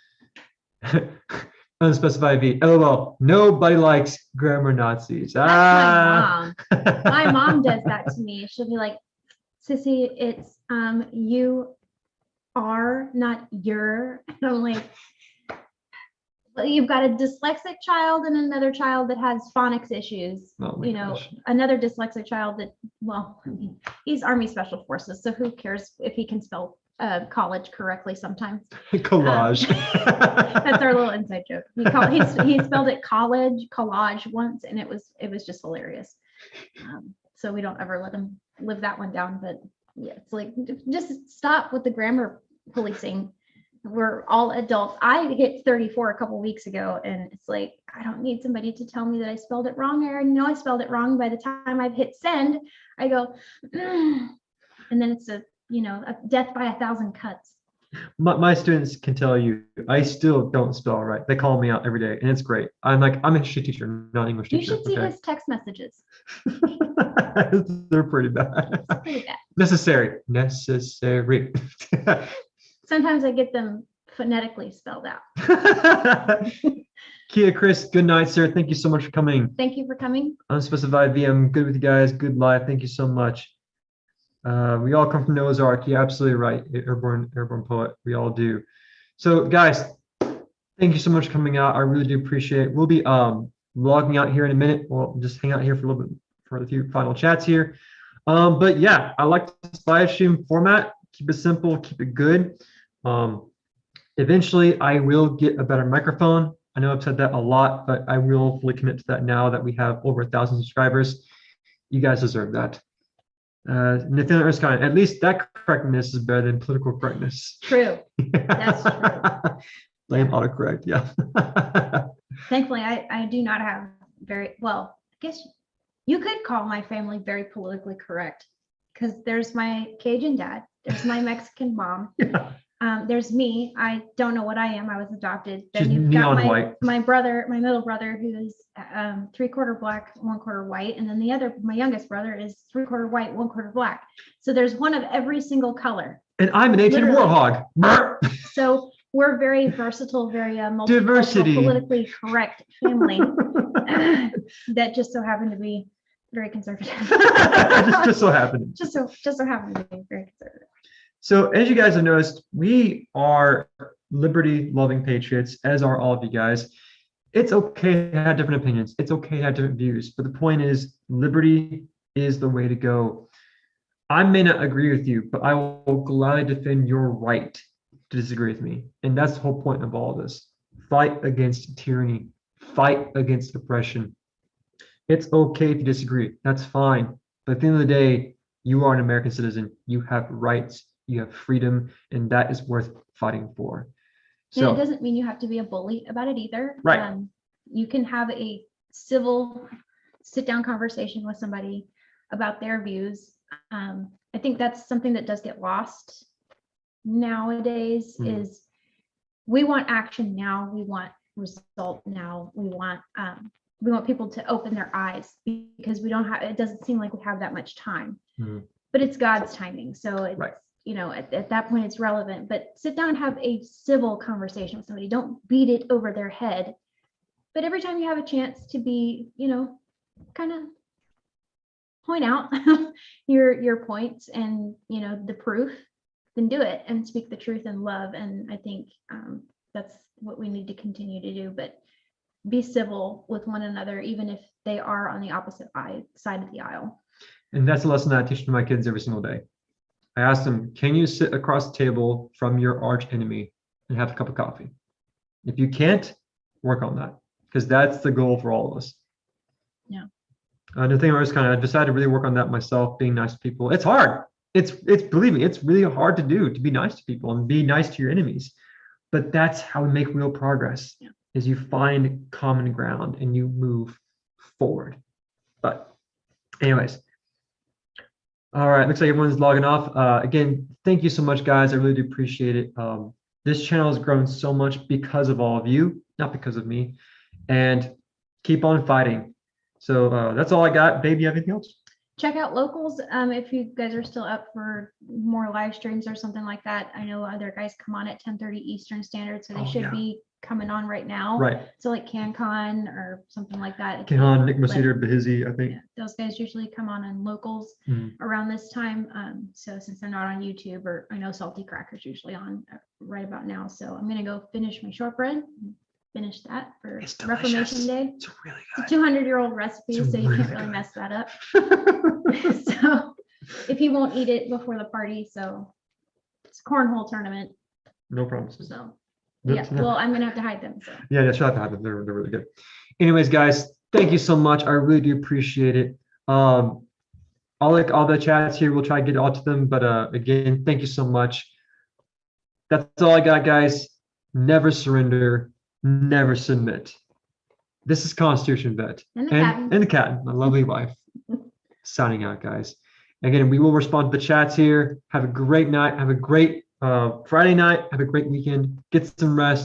Unspecified V. LOL. Nobody likes grammar Nazis. That's my mom. My mom does that to me. She'll be like, Sissy, it's you are, not your. And I'm like, well, you've got a dyslexic child and another child that has phonics issues. Oh my gosh. Another dyslexic child that, well, I mean, he's Army Special Forces, so who cares if he can spell college correctly sometimes. Collage. That's our little inside joke. He spelled it collage once, and it was just hilarious. So we don't ever let him live that one down. But yeah, it's like, just stop with the grammar policing. We're all adults. I hit 34 a couple weeks ago, and it's like, I don't need somebody to tell me that I spelled it wrong. I already know I spelled it wrong. By the time I've hit send, I go, and then it's a death by 1,000 cuts. My students can tell you, I still don't spell right. They call me out every day, and it's great. I'm a history teacher, not an English You teacher. should see his text messages. They're pretty bad. It's pretty bad. Necessary. Sometimes I get them phonetically spelled out. Kia, Chris, good night, sir. Thank you so much for coming. Thank you for coming. Unspecified VM, good with you guys. Good live. Thank you so much. We all come from Noah's Ark. You're absolutely right. Airborne poet. We all do. So, guys, thank you so much for coming out. I really do appreciate it. We'll be logging out here in a minute. We'll just hang out here for a little bit for a few final chats here. But yeah, I like this live stream format. Keep it simple, keep it good. Eventually, I will get a better microphone. I know I've said that a lot, but I will fully commit to that now that we have over 1,000 subscribers. You guys deserve that. Nathaniel Erskine, at least that correctness is better than political correctness. True. That's true. Blame autocorrect, yeah. Thankfully, I do not have very, well, I guess you could call my family very politically correct, because there's my Cajun dad, there's my Mexican mom, Yeah. There's me. I don't know what I am. I was adopted. She's Then you've neon got white. my brother, my middle brother, who's 3/4 black, 1/4 white, and then the other, my youngest brother, is 3/4 white, 1/4 black. So there's one of every single color. And I'm an ancient Literally. warhog. So we're very versatile, very Diversity. multicultural, politically correct family that just so happened to be very conservative. just so happened. just so happened to be very conservative. So as you guys have noticed, we are liberty-loving patriots, as are all of you guys. It's okay to have different opinions. It's okay to have different views. But the point is, liberty is the way to go. I may not agree with you, but I will gladly defend your right to disagree with me. And that's the whole point of all of this. Fight against tyranny. Fight against oppression. It's okay if you disagree. That's fine. But at the end of the day, you are an American citizen. You have rights. You have freedom, and that is worth fighting for. And it doesn't mean you have to be a bully about it either. Right. You can have a civil sit-down conversation with somebody about their views. I think that's something that does get lost nowadays. Is we want action now. We want result now. We want people to open their eyes, because we don't have, it doesn't seem like we have that much time. But it's God's timing. So it's, Right. At that point it's relevant, but sit down and have a civil conversation with somebody. Don't beat it over their head. But every time you have a chance to be, kind of point out your points and, the proof, then do it and speak the truth in love. And I think that's what we need to continue to do. But be civil with one another, even if they are on the opposite side of the aisle. And that's a lesson that I teach to my kids every single day. I ask them, can you sit across the table from your arch enemy and have a cup of coffee? If you can't, work on that, because that's the goal for all of us. Yeah. The thing I was I decided to really work on that myself, being nice to people. It's hard. It's believe me, it's really hard to do, to be nice to people and be nice to your enemies. But that's how we make real progress. Yeah. Is you find common ground and you move forward. But anyways. All right, looks like everyone's logging off. Again, thank you so much, guys. I really do appreciate it. This channel has grown so much because of all of you, not because of me. And keep on fighting. So that's all I got. Babe, you have anything else? Check out Locals if you guys are still up for more live streams or something like that. I know other guys come on at 10:30 Eastern Standard, so they should be coming on right now. Right. So like CanCon or something like that. Kehan, Nick Maseder, Bahizzi, I think. Yeah, those guys usually come on Locals around this time. So since they're not on YouTube, or I know Salty Cracker's usually on right about now. So I'm gonna go finish my shortbread. Finish that for Reformation Day. It's really It's a 200-year-old recipe, so you can't really mess that up. good. So if he won't eat it before the party, so it's a cornhole tournament. No promises. So Yep. yeah, well, I'm gonna have to hide them. So Yeah, that's right. They're really good. Anyways, guys, thank you so much. I really do appreciate it. I'll like all the chats here. We'll try to get all to them. But again, thank you so much. That's all I got, guys. Never surrender. Never submit. This is Constitution Vet. And the Cat, my lovely wife. Signing out, guys. Again, we will respond to the chats here. Have a great night. Have a great Friday night. Have a great weekend. Get some rest.